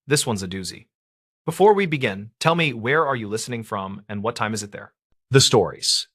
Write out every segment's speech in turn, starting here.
This one's a doozy. Before we begin, tell me, where are you listening from and what time is it there? The stories.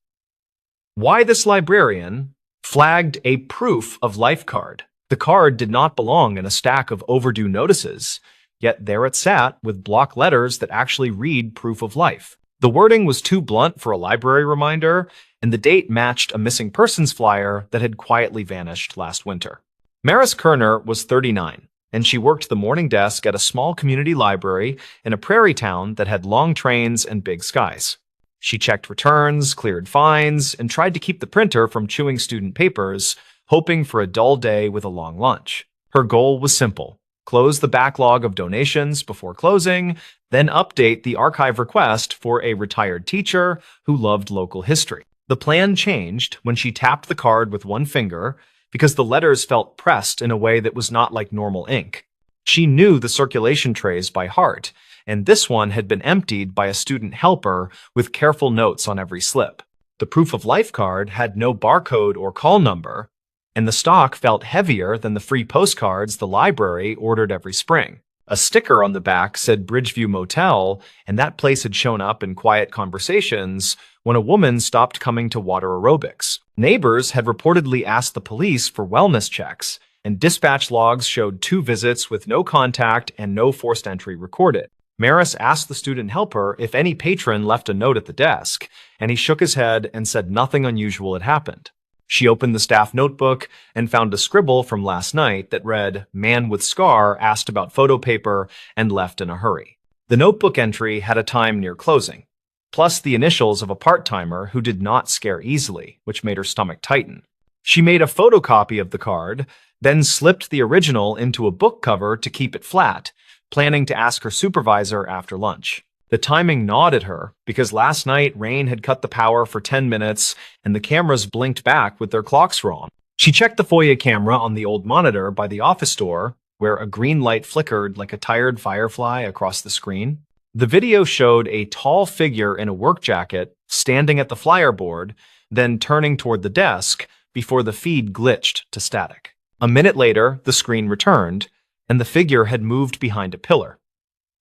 Why this librarian flagged a proof of life card. The card did not belong in a stack of overdue notices, yet there it sat with block letters that actually read proof of life. The wording was too blunt for a library reminder, and the date matched a missing persons flyer that had quietly vanished last winter. Maris Kerner was 39, and she worked the morning desk at a small community library in a prairie town that had long trains and big skies. She checked returns, cleared fines, and tried to keep the printer from chewing student papers, hoping for a dull day with a long lunch. Her goal was simple: close the backlog of donations before closing, then update the archive request for a retired teacher who loved local history. The plan changed when she tapped the card with one finger because the letters felt pressed in a way that was not like normal ink. She knew the circulation trays by heart, and this one had been emptied by a student helper with careful notes on every slip. The proof of life card had no barcode or call number, and the stock felt heavier than the free postcards the library ordered every spring. A sticker on the back said Bridgeview Motel, and that place had shown up in quiet conversations when a woman stopped coming to water aerobics. Neighbors had reportedly asked the police for wellness checks, and dispatch logs showed 2 visits with no contact and no forced entry recorded. Maris asked the student helper if any patron left a note at the desk, and he shook his head and said nothing unusual had happened. She opened the staff notebook and found a scribble from last night that read, "Man with scar asked about photo paper and left in a hurry." The notebook entry had a time near closing, plus the initials of a part-timer who did not scare easily, which made her stomach tighten. She made a photocopy of the card, then slipped the original into a book cover to keep it flat, planning to ask her supervisor after lunch. The timing gnawed at her because last night rain had cut the power for 10 minutes and the cameras blinked back with their clocks wrong. She checked the FOIA camera on the old monitor by the office door, where a green light flickered like a tired firefly across the screen. The video showed a tall figure in a work jacket standing at the flyer board, then turning toward the desk before the feed glitched to static. A minute later, the screen returned, and the figure had moved behind a pillar,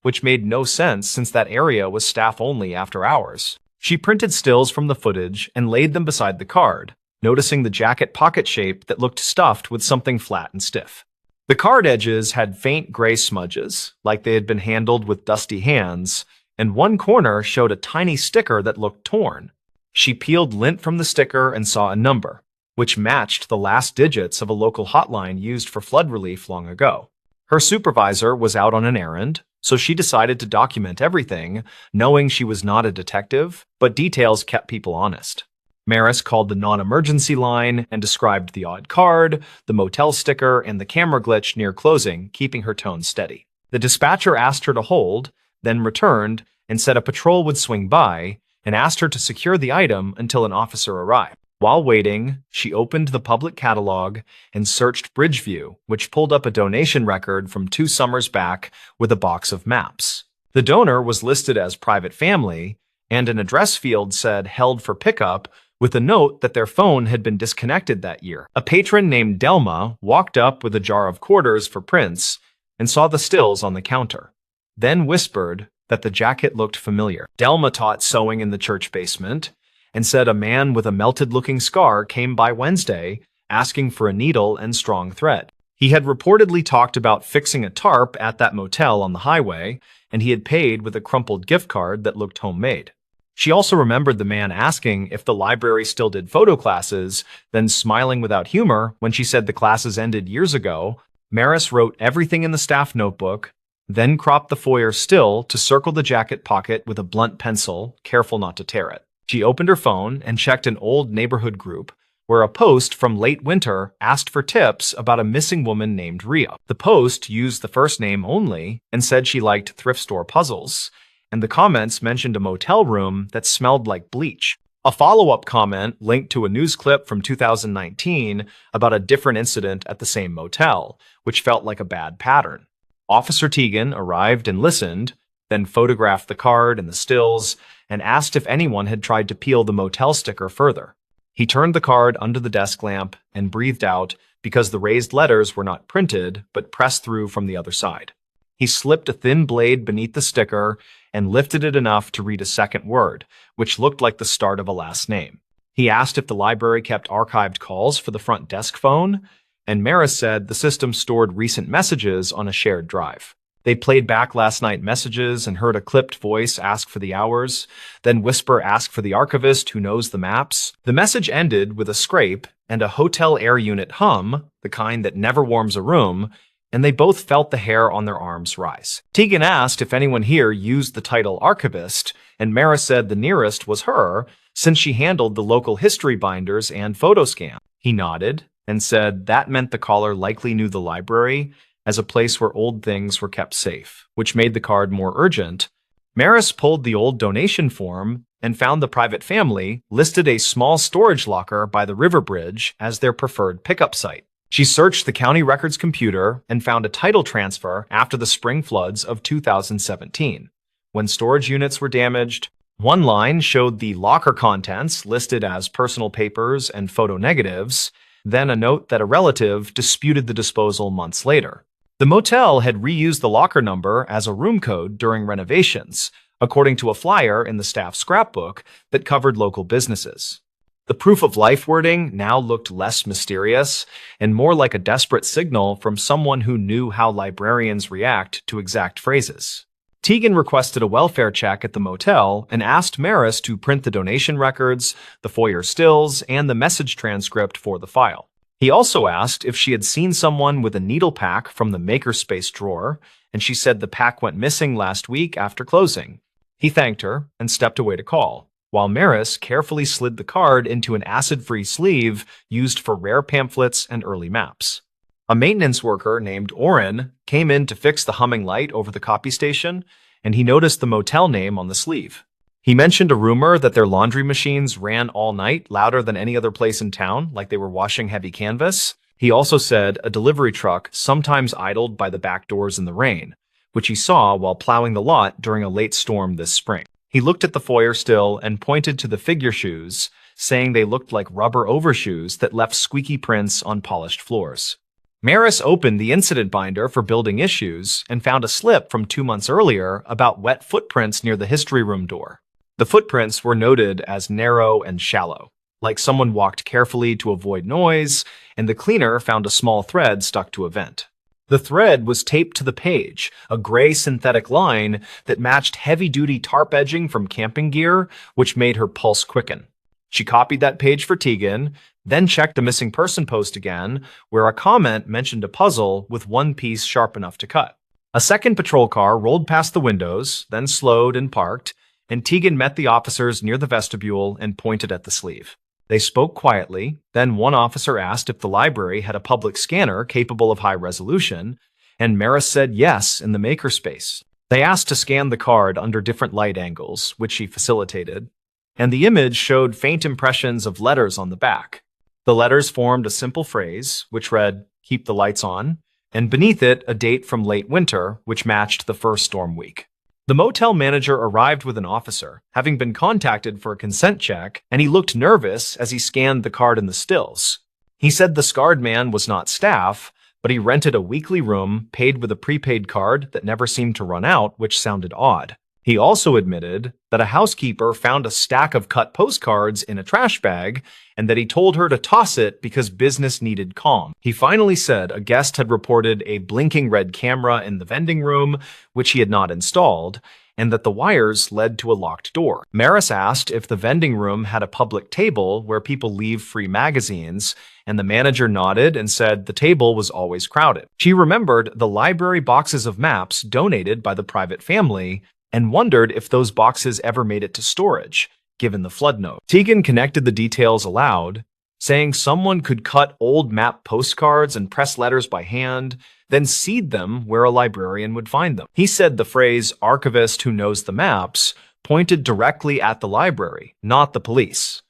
which made no sense since that area was staff only after hours. She printed stills from the footage and laid them beside the card, noticing the jacket pocket shape that looked stuffed with something flat and stiff. The card edges had faint gray smudges, like they had been handled with dusty hands, and one corner showed a tiny sticker that looked torn. She peeled lint from the sticker and saw a number, which matched the last digits of a local hotline used for flood relief long ago. Her supervisor was out on an errand, so she decided to document everything, knowing she was not a detective, but details kept people honest. Maris called the non-emergency line and described the odd card, the motel sticker, and the camera glitch near closing, keeping her tone steady. The dispatcher asked her to hold, then returned and said a patrol would swing by, and asked her to secure the item until an officer arrived. While waiting, she opened the public catalog and searched Bridgeview, which pulled up a donation record from 2 summers back with a box of maps. The donor was listed as private family, and an address field said held for pickup, with a note that their phone had been disconnected that year. A patron named Delma walked up with a jar of quarters for prints and saw the stills on the counter, then whispered that the jacket looked familiar. Delma taught sewing in the church basement, and said a man with a melted-looking scar came by Wednesday asking for a needle and strong thread. He had reportedly talked about fixing a tarp at that motel on the highway, and he had paid with a crumpled gift card that looked homemade. She also remembered the man asking if the library still did photo classes, then smiling without humor when she said the classes ended years ago. Maris wrote everything in the staff notebook, then cropped the foyer still to circle the jacket pocket with a blunt pencil, careful not to tear it. She opened her phone and checked an old neighborhood group where a post from late winter asked for tips about a missing woman named Ria. The post used the first name only and said she liked thrift store puzzles, and the comments mentioned a motel room that smelled like bleach. A follow-up comment linked to a news clip from 2019 about a different incident at the same motel, which felt like a bad pattern. Officer Teagan arrived and listened, then photographed the card and the stills, and asked if anyone had tried to peel the motel sticker further. He turned the card under the desk lamp and breathed out because the raised letters were not printed, but pressed through from the other side. He slipped a thin blade beneath the sticker and lifted it enough to read a second word, which looked like the start of a last name. He asked if the library kept archived calls for the front desk phone, and Maris said the system stored recent messages on a shared drive. They played back last night messages and heard a clipped voice ask for the hours, then whisper ask for the archivist who knows the maps. The message ended with a scrape and a hotel air unit hum, the kind that never warms a room, and they both felt the hair on their arms rise. Tegan asked if anyone here used the title archivist, and Maris said the nearest was her, since she handled the local history binders and photo scan. He nodded and said that meant the caller likely knew the library as a place where old things were kept safe, which made the card more urgent. Maris pulled the old donation form and found the private family listed a small storage locker by the river bridge as their preferred pickup site. She searched the county records computer and found a title transfer after the spring floods of 2017. When storage units were damaged, one line showed the locker contents listed as personal papers and photo negatives, then a note that a relative disputed the disposal months later. The motel had reused the locker number as a room code during renovations, according to a flyer in the staff scrapbook that covered local businesses. The proof of life wording now looked less mysterious and more like a desperate signal from someone who knew how librarians react to exact phrases. Tegan requested a welfare check at the motel and asked Maris to print the donation records, the foyer stills, and the message transcript for the file. He also asked if she had seen someone with a needle pack from the makerspace drawer, and she said the pack went missing last week after closing. He thanked her and stepped away to call, while Maris carefully slid the card into an acid-free sleeve used for rare pamphlets and early maps. A maintenance worker named Oren came in to fix the humming light over the copy station, and he noticed the motel name on the sleeve. He mentioned a rumor that their laundry machines ran all night, louder than any other place in town, like they were washing heavy canvas. He also said a delivery truck sometimes idled by the back doors in the rain, which he saw while plowing the lot during a late storm this spring. He looked at the foyer still and pointed to the figure shoes, saying they looked like rubber overshoes that left squeaky prints on polished floors. Maris opened the incident binder for building issues and found a slip from 2 months earlier about wet footprints near the history room door. The footprints were noted as narrow and shallow, like someone walked carefully to avoid noise, and the cleaner found a small thread stuck to a vent. The thread was taped to the page, a gray synthetic line that matched heavy-duty tarp edging from camping gear, which made her pulse quicken. She copied that page for Tegan, then checked the missing person post again, where a comment mentioned a puzzle with one piece sharp enough to cut. A second patrol car rolled past the windows, then slowed and parked, and Tegan met the officers near the vestibule and pointed at the sleeve. They spoke quietly, then one officer asked if the library had a public scanner capable of high resolution, and Maris said yes in the makerspace. They asked to scan the card under different light angles, which she facilitated, and the image showed faint impressions of letters on the back. The letters formed a simple phrase, which read, "Keep the lights on," and beneath it a date from late winter, which matched the first storm week. The motel manager arrived with an officer, having been contacted for a consent check, and he looked nervous as he scanned the card in the stills. He said the scarred man was not staff, but he rented a weekly room paid with a prepaid card that never seemed to run out, which sounded odd. He also admitted that a housekeeper found a stack of cut postcards in a trash bag and that he told her to toss it because business needed calm. He finally said a guest had reported a blinking red camera in the vending room, which he had not installed, and that the wires led to a locked door. Maris asked if the vending room had a public table where people leave free magazines, and the manager nodded and said the table was always crowded. She remembered the library boxes of maps donated by the private family and wondered if those boxes ever made it to storage, given the flood note. Tegan connected the details aloud, saying someone could cut old map postcards and press letters by hand, then seed them where a librarian would find them. He said the phrase "archivist who knows the maps" pointed directly at the library, not the police.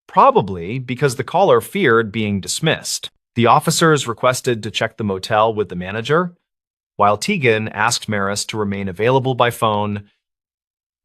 Probably because the caller feared being dismissed. The officers requested to check the motel with the manager, while Tegan asked Maris to remain available by phone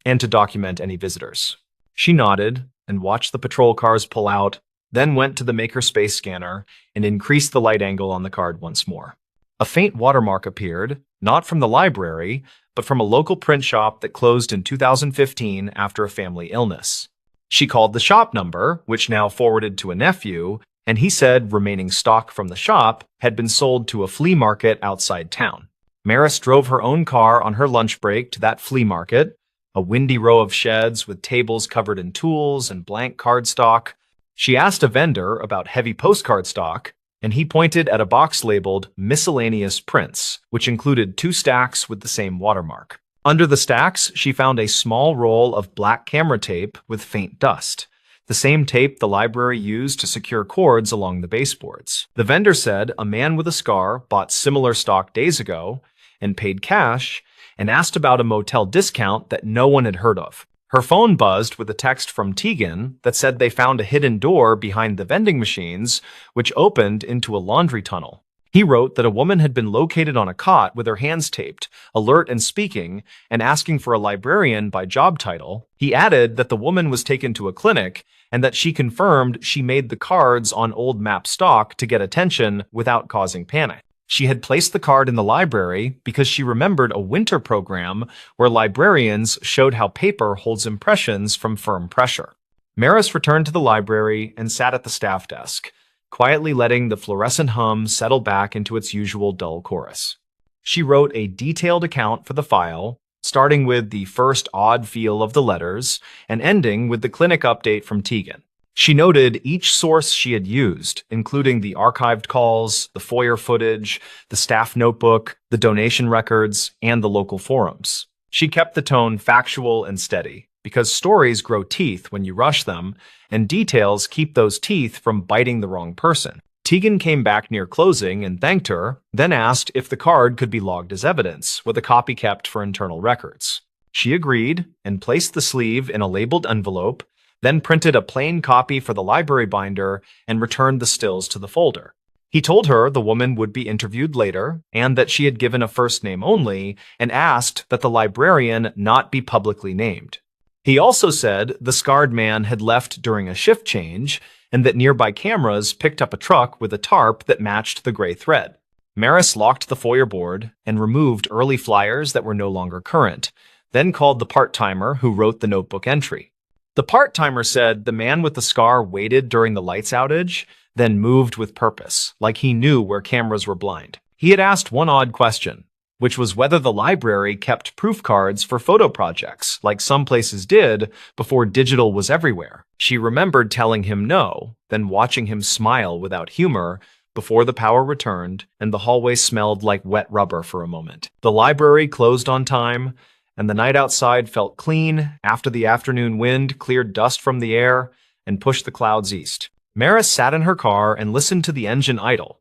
and to document any visitors. She nodded and watched the patrol cars pull out, then went to the makerspace scanner and increased the light angle on the card once more. A faint watermark appeared, not from the library, but from a local print shop that closed in 2015 after a family illness. She called the shop number, which now forwarded to a nephew, and he said remaining stock from the shop had been sold to a flea market outside town. Maris drove her own car on her lunch break to that flea market, a windy row of sheds with tables covered in tools and blank cardstock. She asked a vendor about heavy postcard stock, and he pointed at a box labeled Miscellaneous Prints, which included 2 stacks with the same watermark. Under the stacks, she found a small roll of black camera tape with faint dust, the same tape the library used to secure cords along the baseboards. The vendor said a man with a scar bought similar stock days ago and paid cash, and asked about a motel discount that no one had heard of. Her phone buzzed with a text from Tegan that said they found a hidden door behind the vending machines, which opened into a laundry tunnel. He wrote that a woman had been located on a cot with her hands taped, alert and speaking, and asking for a librarian by job title. He added that the woman was taken to a clinic and that she confirmed she made the cards on old map stock to get attention without causing panic. She had placed the card in the library because she remembered a winter program where librarians showed how paper holds impressions from firm pressure. Maris returned to the library and sat at the staff desk, quietly letting the fluorescent hum settle back into its usual dull chorus. She wrote a detailed account for the file, starting with the first odd feel of the letters and ending with the clinic update from Tegan. She noted each source she had used, including the archived calls, the FOIA footage, the staff notebook, the donation records, and the local forums. She kept the tone factual and steady, because stories grow teeth when you rush them, and details keep those teeth from biting the wrong person. Tegan came back near closing and thanked her, then asked if the card could be logged as evidence, with a copy kept for internal records. She agreed and placed the sleeve in a labeled envelope, then printed a plain copy for the library binder and returned the stills to the folder. He told her the woman would be interviewed later and that she had given a first name only and asked that the librarian not be publicly named. He also said the scarred man had left during a shift change and that nearby cameras picked up a truck with a tarp that matched the gray thread. Maris locked the FOIA board and removed early flyers that were no longer current, then called the part-timer who wrote the notebook entry. The part-timer said the man with the scar waited during the lights outage, then moved with purpose, like he knew where cameras were blind. He had asked one odd question, which was whether the library kept proof cards for photo projects, like some places did before digital was everywhere. She remembered telling him no, then watching him smile without humor before the power returned and the hallway smelled like wet rubber for a moment. The library closed on time, and the night outside felt clean after the afternoon wind cleared dust from the air and pushed the clouds east. Maris sat in her car and listened to the engine idle,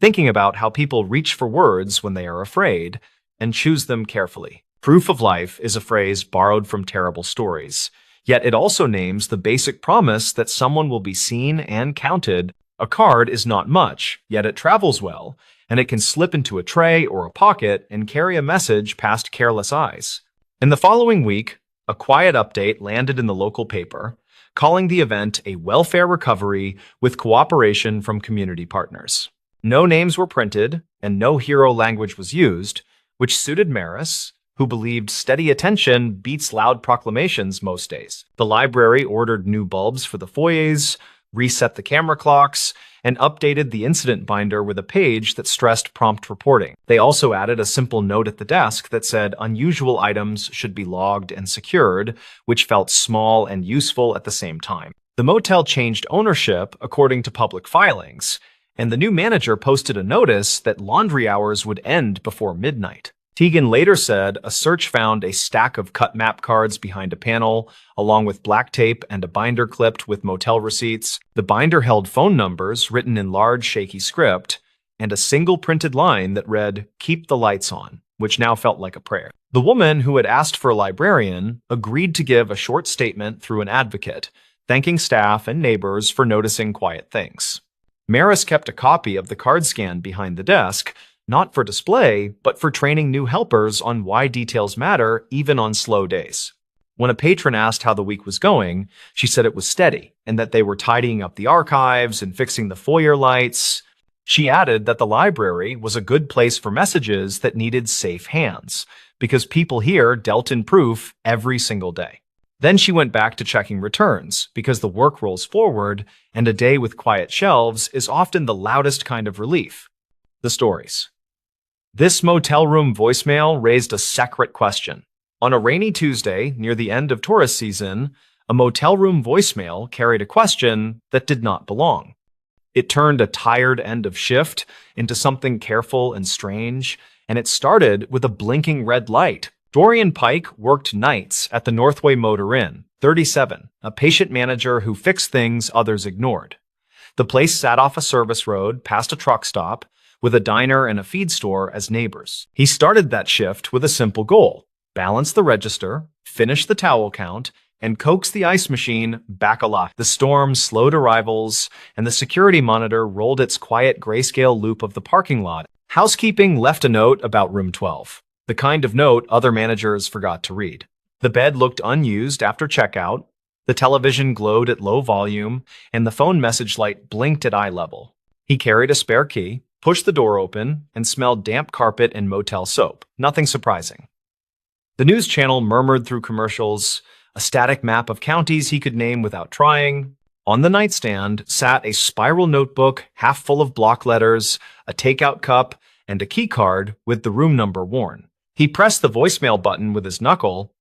thinking about how people reach for words when they are afraid and choose them carefully. Proof of life is a phrase borrowed from terrible stories, yet it also names the basic promise that someone will be seen and counted. A card is not much, yet it travels well, and it can slip into a tray or a pocket and carry a message past careless eyes. In the following week, a quiet update landed in the local paper, calling the event a welfare recovery with cooperation from community partners. No names were printed, and no hero language was used, which suited Maris, who believed steady attention beats loud proclamations most days. The library ordered new bulbs for the foyers, reset the camera clocks, and updated the incident binder with a page that stressed prompt reporting. They also added a simple note at the desk that said unusual items should be logged and secured, which felt small and useful at the same time. The motel changed ownership according to public filings, and the new manager posted a notice that laundry hours would end before midnight. Tegan later said a search found a stack of cut map cards behind a panel, along with black tape and a binder clipped with motel receipts. The binder held phone numbers written in large, shaky script, and a single printed line that read, "Keep the lights on," which now felt like a prayer. The woman who had asked for a librarian agreed to give a short statement through an advocate, thanking staff and neighbors for noticing quiet things. Maris kept a copy of the card scan behind the desk, not for display, but for training new helpers on why details matter even on slow days. When a patron asked how the week was going, she said it was steady and that they were tidying up the archives and fixing the foyer lights. She added that the library was a good place for messages that needed safe hands, because people here dealt in proof every single day. Then she went back to checking returns, because the work rolls forward, and a day with quiet shelves is often the loudest kind of relief. The stories. This motel room voicemail raised a separate question. On a rainy Tuesday, near the end of tourist season, a motel room voicemail carried a question that did not belong. It turned a tired end of shift into something careful and strange, and it started with a blinking red light. Dorian Pike worked nights at the Northway Motor Inn, 37, a patient manager who fixed things others ignored. The place sat off a service road past a truck stop, with a diner and a feed store as neighbors. He started that shift with a simple goal: balance the register, finish the towel count, and coax the ice machine back alive. The storm slowed arrivals, and the security monitor rolled its quiet grayscale loop of the parking lot. Housekeeping left a note about room 12, the kind of note other managers forgot to read. The bed looked unused after checkout, the television glowed at low volume, and the phone message light blinked at eye level. He carried a spare key, pushed the door open, and smelled damp carpet and motel soap. Nothing surprising. The news channel murmured through commercials, a static map of counties he could name without trying. On the nightstand sat a spiral notebook half full of block letters, a takeout cup, and a key card with the room number worn. He pressed the voicemail button with his knuckle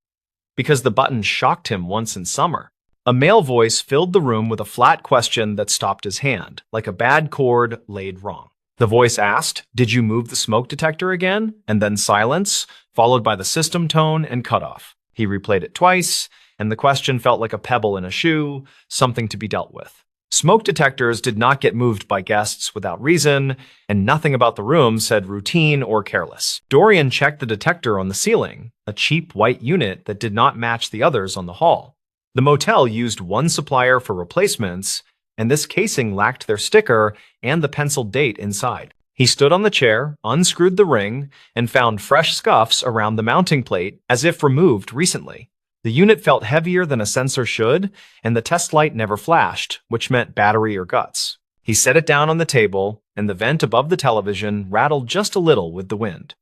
because the button shocked him once in summer. A male voice filled the room with a flat question that stopped his hand, like a bad chord laid wrong. The voice asked, "Did you move the smoke detector again?" And then silence, followed by the system tone and cutoff. He replayed it twice, and the question felt like a pebble in a shoe, something to be dealt with. Smoke detectors did not get moved by guests without reason, and nothing about the room said routine or careless. Dorian checked the detector on the ceiling, a cheap white unit that did not match the others on the hall. The motel used one supplier for replacements, and this casing lacked their sticker and the penciled date inside. He stood on the chair, unscrewed the ring, and found fresh scuffs around the mounting plate, as if removed recently. The unit felt heavier than a sensor should, and the test light never flashed, which meant battery or guts. He set it down on the table, and the vent above the television rattled just a little with the wind.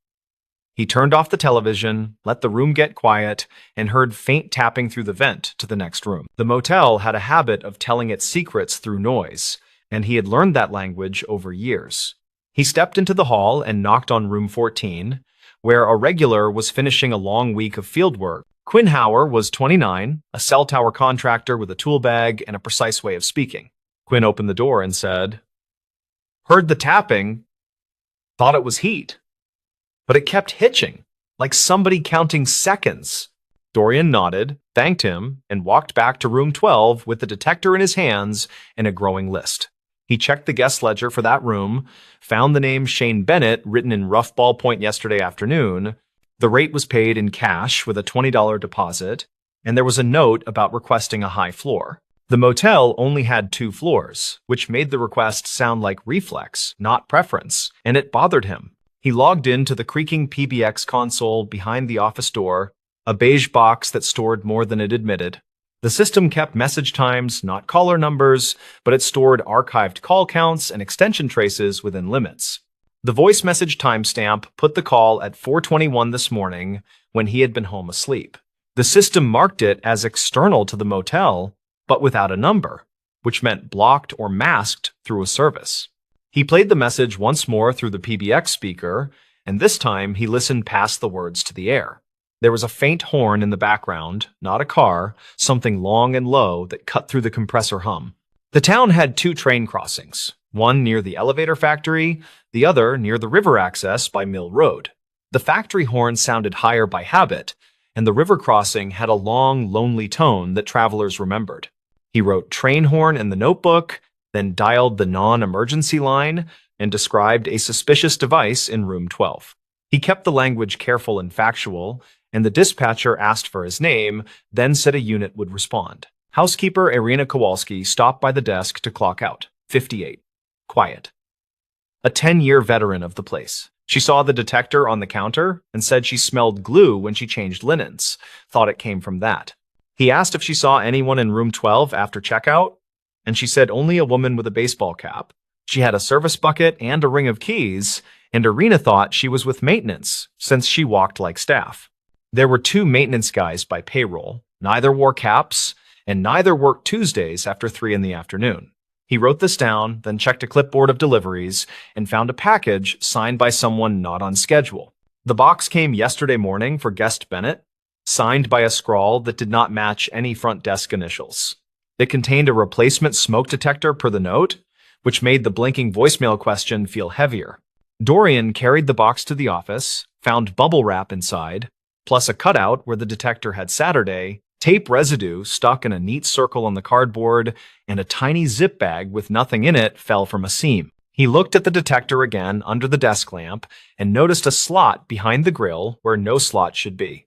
He turned off the television, let the room get quiet, and heard faint tapping through the vent to the next room. The motel had a habit of telling its secrets through noise, and he had learned that language over years. He stepped into the hall and knocked on room 14, where a regular was finishing a long week of field work. Quinn Hauer was 29, a cell tower contractor with a tool bag and a precise way of speaking. Quinn opened the door and said, "Heard the tapping, thought it was heat. But it kept hitching, like somebody counting seconds." Dorian nodded, thanked him, and walked back to room 12 with the detector in his hands and a growing list. He checked the guest ledger for that room, found the name Shane Bennett written in rough ballpoint yesterday afternoon. The rate was paid in cash with a $20 deposit, and there was a note about requesting a high floor. The motel only had 2 floors, which made the request sound like reflex, not preference, and it bothered him. He logged into the creaking PBX console behind the office door, a beige box that stored more than it admitted. The system kept message times, not caller numbers, but it stored archived call counts and extension traces within limits. The voice message timestamp put the call at 4:21 this morning when he had been home asleep. The system marked it as external to the motel, but without a number, which meant blocked or masked through a service. He played the message once more through the PBX speaker, and this time he listened past the words to the air. There was a faint horn in the background, not a car, something long and low that cut through the compressor hum. The town had 2 train crossings, one near the elevator factory, the other near the river access by Mill Road. The factory horn sounded higher by habit, and the river crossing had a long, lonely tone that travelers remembered. He wrote train horn in the notebook, then dialed the non-emergency line and described a suspicious device in room 12. He kept the language careful and factual, and the dispatcher asked for his name, then said a unit would respond. Housekeeper Irina Kowalski stopped by the desk to clock out. 58. Quiet. A 10-year veteran of the place. She saw the detector on the counter and said she smelled glue when she changed linens, thought it came from that. He asked if she saw anyone in room 12 after checkout, and she said only a woman with a baseball cap, She had a service bucket and a ring of keys, and Irina thought she was with maintenance, since she walked like staff. There were two maintenance guys by payroll. Neither wore caps, and neither worked Tuesdays after 3 in the afternoon. He wrote this down, then checked a clipboard of deliveries, and found a package signed by someone not on schedule. The box came yesterday morning for guest Bennett, signed by a scrawl that did not match any front desk initials. It contained a replacement smoke detector per the note, which made the blinking voicemail question feel heavier. Dorian carried the box to the office, found bubble wrap inside, plus a cutout where the detector had Saturday, tape residue stuck in a neat circle on the cardboard, and a tiny zip bag with nothing in it fell from a seam. He looked at the detector again under the desk lamp and noticed a slot behind the grill where no slot should be.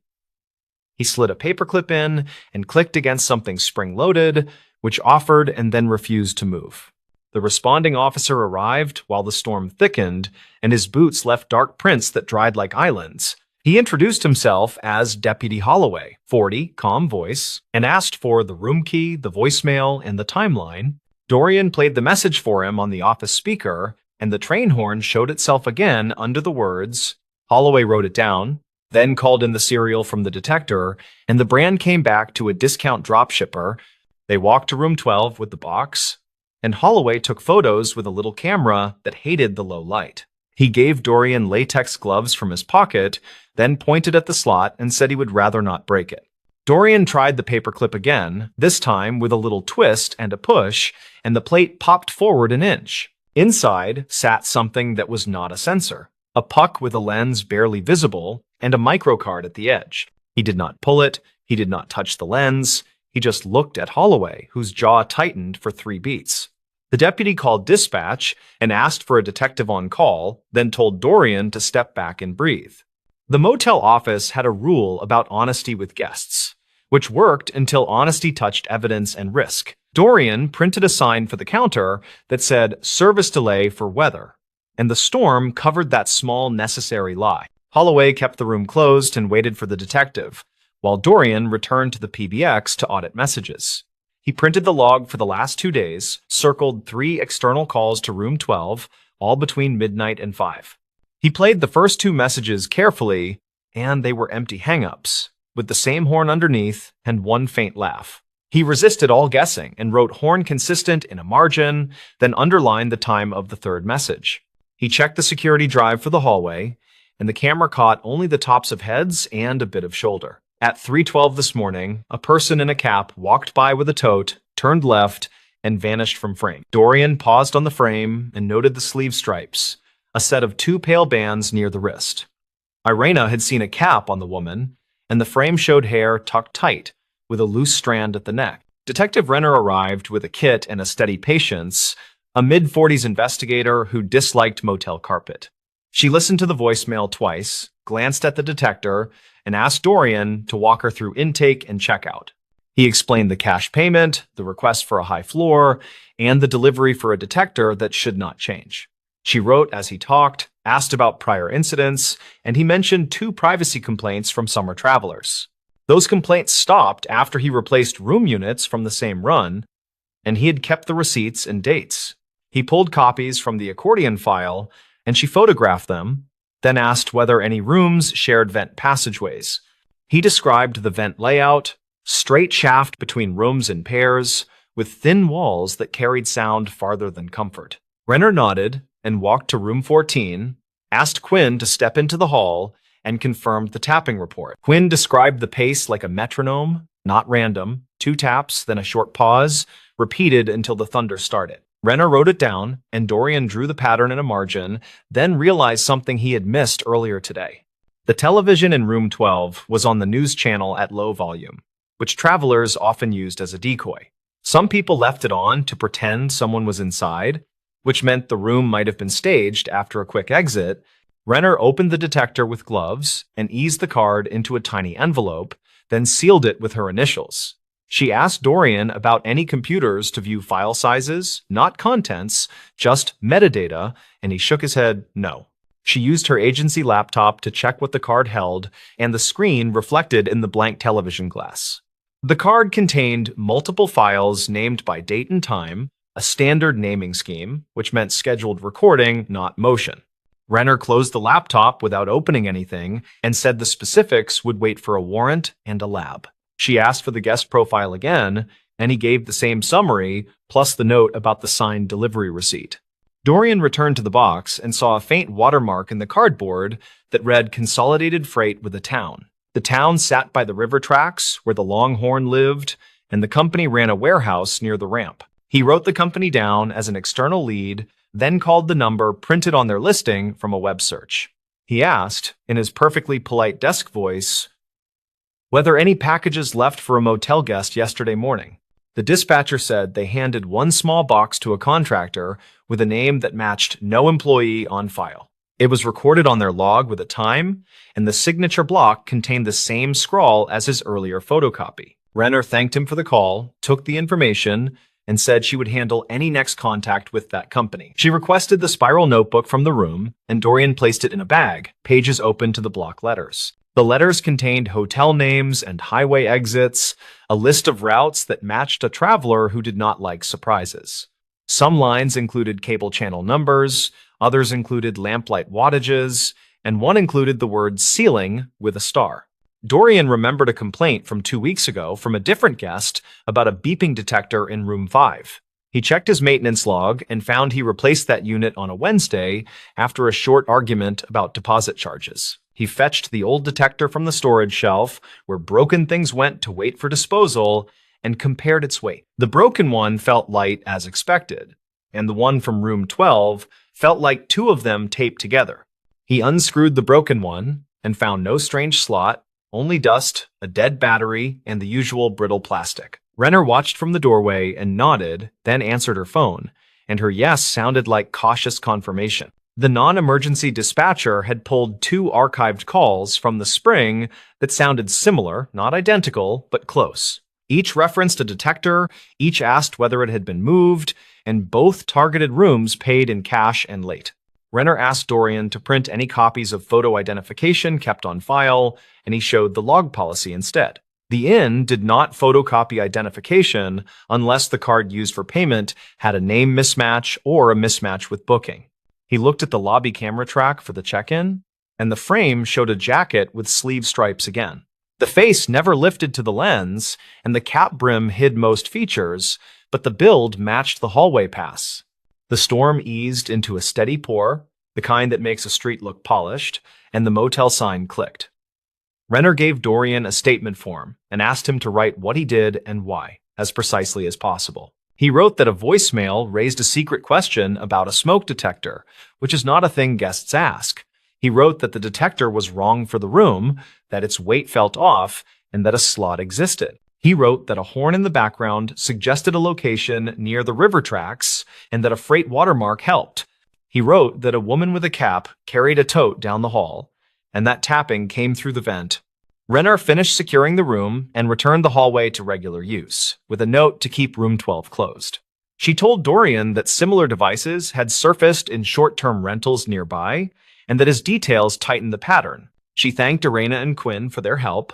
He slid a paperclip in and clicked against something spring-loaded, which offered and then refused to move. The responding officer arrived while the storm thickened, and his boots left dark prints that dried like islands. He introduced himself as Deputy Holloway, 40, calm voice, and asked for the room key, the voicemail, and the timeline. Dorian played the message for him on the office speaker, and the train horn showed itself again under the words. Holloway wrote it down, then called in the serial from the detector, and the brand came back to a discount dropshipper. They walked to room 12 with the box, and Holloway took photos with a little camera that hated the low light. He gave Dorian latex gloves from his pocket, then pointed at the slot and said he would rather not break it. Dorian tried the paperclip again, this time with a little twist and a push, and the plate popped forward an inch. Inside sat something that was not a sensor, a puck with a lens barely visible, and a microcard at the edge. He did not pull it, he did not touch the lens, he just looked at Holloway, whose jaw tightened for 3 beats. The deputy called dispatch and asked for a detective on call, then told Dorian to step back and breathe. The motel office had a rule about honesty with guests, which worked until honesty touched evidence and risk. Dorian printed a sign for the counter that said service delay for weather, and the storm covered that small necessary lie. Holloway kept the room closed and waited for the detective, while Dorian returned to the PBX to audit messages. He printed the log for the last 2 days, circled 3 external calls to room 12, all between midnight and 5. He played the first 2 messages carefully, and they were empty hang-ups, with the same horn underneath and 1 faint laugh. He resisted all guessing and wrote horn consistent in a margin, then underlined the time of the 3rd message. He checked the security drive for the hallway, and the camera caught only the tops of heads and a bit of shoulder. At 3:12 this morning, a person in a cap walked by with a tote, turned left, and vanished from frame. Dorian paused on the frame and noted the sleeve stripes, a set of 2 pale bands near the wrist. Irina had seen a cap on the woman, and the frame showed hair tucked tight, with a loose strand at the neck. Detective Renner arrived with a kit and a steady patience, a mid-40s investigator who disliked motel carpet. She listened to the voicemail twice, glanced at the detector, and asked Dorian to walk her through intake and checkout. He explained the cash payment, the request for a high floor, and the delivery for a detector that should not change. She wrote as he talked, asked about prior incidents, and he mentioned 2 privacy complaints from summer travelers. Those complaints stopped after he replaced room units from the same run, and he had kept the receipts and dates. He pulled copies from the accordion file, and she photographed them, then asked whether any rooms shared vent passageways. He described the vent layout, straight shaft between rooms in pairs, with thin walls that carried sound farther than comfort. Renner nodded and walked to room 14, asked Quinn to step into the hall, and confirmed the tapping report. Quinn described the pace like a metronome, not random, 2 taps, then a short pause, repeated until the thunder started. Renner wrote it down, and Dorian drew the pattern in a margin, then realized something he had missed earlier today. The television in room 12 was on the news channel at low volume, which travelers often used as a decoy. Some people left it on to pretend someone was inside, which meant the room might have been staged after a quick exit. Renner opened the detector with gloves and eased the card into a tiny envelope, then sealed it with her initials. She asked Dorian about any computers to view file sizes, not contents, just metadata, and he shook his head no. She used her agency laptop to check what the card held, and the screen reflected in the blank television glass. The card contained multiple files named by date and time, a standard naming scheme, which meant scheduled recording, not motion. Renner closed the laptop without opening anything and said the specifics would wait for a warrant and a lab. She asked for the guest profile again, and he gave the same summary, plus the note about the signed delivery receipt. Dorian returned to the box and saw a faint watermark in the cardboard that read Consolidated Freight with a Town. The town sat by the river tracks where the Longhorn lived, and the company ran a warehouse near the ramp. He wrote the company down as an external lead, then called the number printed on their listing from a web search. He asked, in his perfectly polite desk voice, whether any packages left for a motel guest yesterday morning. The dispatcher said they handed one small box to a contractor with a name that matched no employee on file. It was recorded on their log with a time, and the signature block contained the same scrawl as his earlier photocopy. Renner thanked him for the call, took the information, and said she would handle any next contact with that company. She requested the spiral notebook from the room, and Dorian placed it in a bag, pages open to the block letters. The letters contained hotel names and highway exits, a list of routes that matched a traveler who did not like surprises. Some lines included cable channel numbers, others included lamplight wattages, and one included the word ceiling with a star. Dorian remembered a complaint from 2 weeks ago from a different guest about a beeping detector in room 5. He checked his maintenance log and found he replaced that unit on a Wednesday after a short argument about deposit charges. He fetched the old detector from the storage shelf, where broken things went to wait for disposal, and compared its weight. The broken one felt light as expected, and the one from room 12 felt like two of them taped together. He unscrewed the broken one and found no strange slot, only dust, a dead battery, and the usual brittle plastic. Renner watched from the doorway and nodded, then answered her phone, and her yes sounded like cautious confirmation. The non-emergency dispatcher had pulled 2 archived calls from the spring that sounded similar, not identical, but close. Each referenced a detector, each asked whether it had been moved, and both targeted rooms paid in cash and late. Renner asked Dorian to print any copies of photo identification kept on file, and he showed the log policy instead. The inn did not photocopy identification unless the card used for payment had a name mismatch or a mismatch with booking. He looked at the lobby camera track for the check-in, and the frame showed a jacket with sleeve stripes again. The face never lifted to the lens, and the cap brim hid most features, but the build matched the hallway pass. The storm eased into a steady pour, the kind that makes a street look polished, and the motel sign clicked. Renner gave Dorian a statement form and asked him to write what he did and why, as precisely as possible. He wrote that a voicemail raised a secret question about a smoke detector, which is not a thing guests ask. He wrote that the detector was wrong for the room, that its weight felt off, and that a slot existed. He wrote that a horn in the background suggested a location near the river tracks and that a freight watermark helped. He wrote that a woman with a cap carried a tote down the hall, and that tapping came through the vent. Renner finished securing the room and returned the hallway to regular use, with a note to keep room 12 closed. She told Dorian that similar devices had surfaced in short-term rentals nearby, and that his details tightened the pattern. She thanked Irena and Quinn for their help,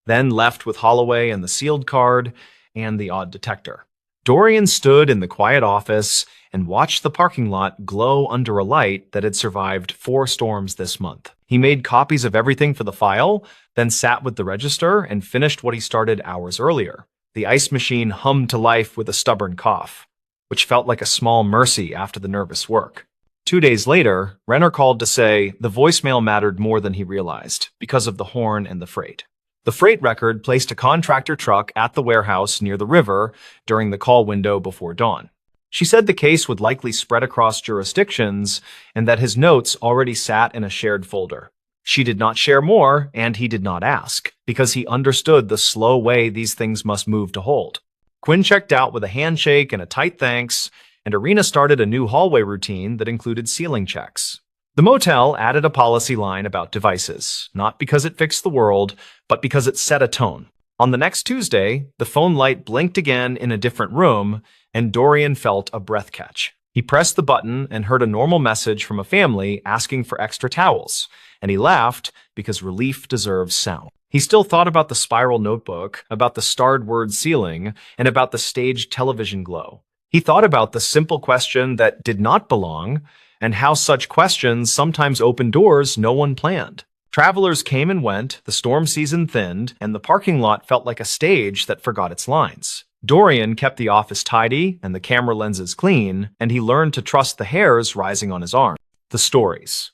then left with Holloway and the sealed card and the odd detector. Dorian stood in the quiet office and watched the parking lot glow under a light that had survived 4 storms this month. He made copies of everything for the file, then sat with the register and finished what he started hours earlier. The ice machine hummed to life with a stubborn cough, which felt like a small mercy after the nervous work. 2 days later, Renner called to say the voicemail mattered more than he realized because of the horn and the freight. The freight record placed a contractor truck at the warehouse near the river during the call window before dawn. She said the case would likely spread across jurisdictions and that his notes already sat in a shared folder. She did not share more, and he did not ask, because he understood the slow way these things must move to hold. Quinn checked out with a handshake and a tight thanks, and Irena started a new hallway routine that included ceiling checks. The motel added a policy line about devices, not because it fixed the world, but because it set a tone. On the next Tuesday, the phone light blinked again in a different room, and Dorian felt a breath catch. He pressed the button and heard a normal message from a family asking for extra towels, and he laughed because relief deserves sound. He still thought about the spiral notebook, about the starred word ceiling, and about the staged television glow. He thought about the simple question that did not belong and how such questions sometimes open doors no one planned. Travelers came and went, the storm season thinned, and the parking lot felt like a stage that forgot its lines. Dorian kept the office tidy and the camera lenses clean, and he learned to trust the hairs rising on his arm. The stories.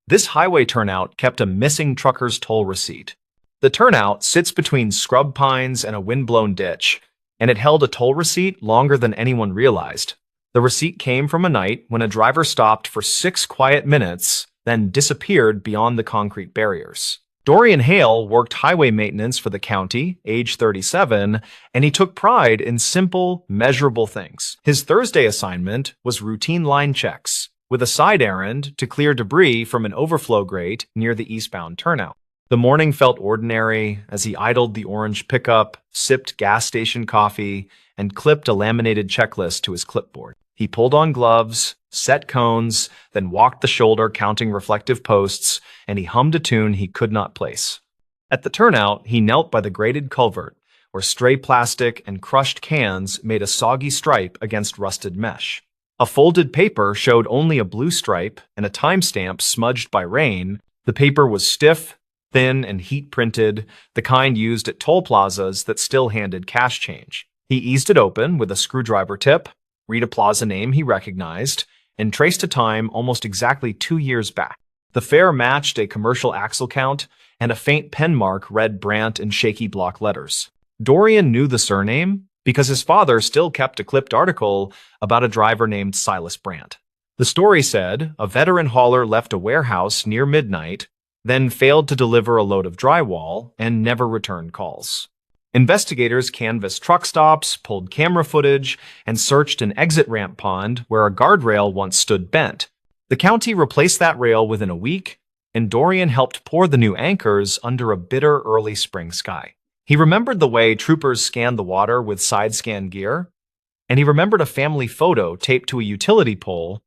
This highway turnout kept a missing trucker's toll receipt. The turnout sits between scrub pines and a windblown ditch, and it held a toll receipt longer than anyone realized. The receipt came from a night when a driver stopped for 6 quiet minutes, then disappeared beyond the concrete barriers. Dorian Hale worked highway maintenance for the county, age 37, and he took pride in simple, measurable things. His Thursday assignment was routine line checks, with a side errand to clear debris from an overflow grate near the eastbound turnout. The morning felt ordinary as he idled the orange pickup, sipped gas station coffee, and clipped a laminated checklist to his clipboard. He pulled on gloves, set cones, then walked the shoulder counting reflective posts, and he hummed a tune he could not place. At the turnout, he knelt by the grated culvert, where stray plastic and crushed cans made a soggy stripe against rusted mesh. A folded paper showed only a blue stripe and a timestamp smudged by rain. The paper was stiff, thin, and heat-printed, the kind used at toll plazas that still handed cash change. He eased it open with a screwdriver tip, read a plaza name he recognized, and traced a time almost exactly 2 years back. The fare matched a commercial axle count, and a faint pen mark read Brandt in shaky block letters. Dorian knew the surname because his father still kept a clipped article about a driver named Silas Brandt. The story said a veteran hauler left a warehouse near midnight, then failed to deliver a load of drywall and never returned calls. Investigators canvassed truck stops, pulled camera footage, and searched an exit ramp pond where a guardrail once stood bent. The county replaced that rail within a week, and Dorian helped pour the new anchors under a bitter early spring sky. He remembered the way troopers scanned the water with side-scan gear, and he remembered a family photo taped to a utility pole.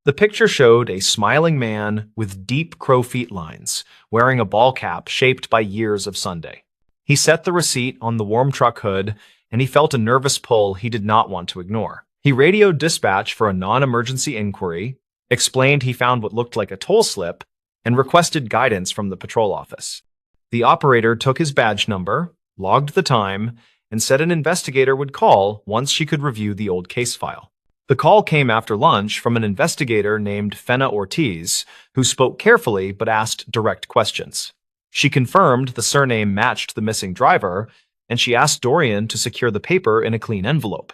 The picture showed a smiling man with deep crow feet lines, wearing a ball cap shaped by years of Sunday. He set the receipt on the warm truck hood, and he felt a nervous pull he did not want to ignore. He radioed dispatch for a non-emergency inquiry, explained he found what looked like a toll slip, and requested guidance from the patrol office. The operator took his badge number, logged the time, and said an investigator would call once she could review the old case file. The call came after lunch from an investigator named Fenna Ortiz, who spoke carefully but asked direct questions. She confirmed the surname matched the missing driver, and she asked Dorian to secure the paper in a clean envelope.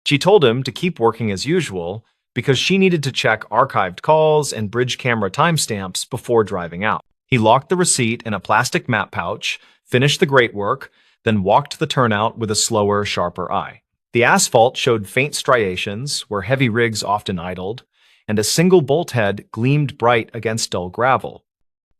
She told him to keep working as usual because she needed to check archived calls and bridge camera timestamps before driving out. He locked the receipt in a plastic map pouch, finished the grate work, then walked the turnout with a slower, sharper eye. The asphalt showed faint striations where heavy rigs often idled, and a single bolt head gleamed bright against dull gravel.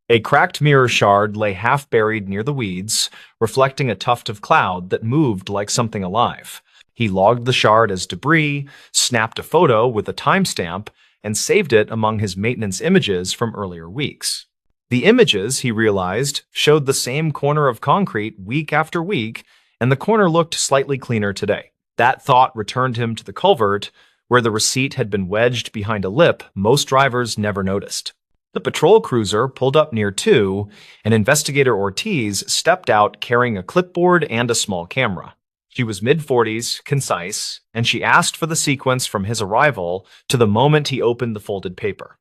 A cracked mirror shard lay half buried near the weeds, reflecting a tuft of cloud that moved like something alive. He logged the shard as debris, snapped a photo with a timestamp, and saved it among his maintenance images from earlier weeks. The images, he realized, showed the same corner of concrete week after week, and the corner looked slightly cleaner today. That thought returned him to the culvert, where the receipt had been wedged behind a lip most drivers never noticed. The patrol cruiser pulled up near two, and Investigator Ortiz stepped out carrying a clipboard and a small camera. She was mid-40s, concise, and she asked for the sequence from his arrival to the moment he opened the folded paper.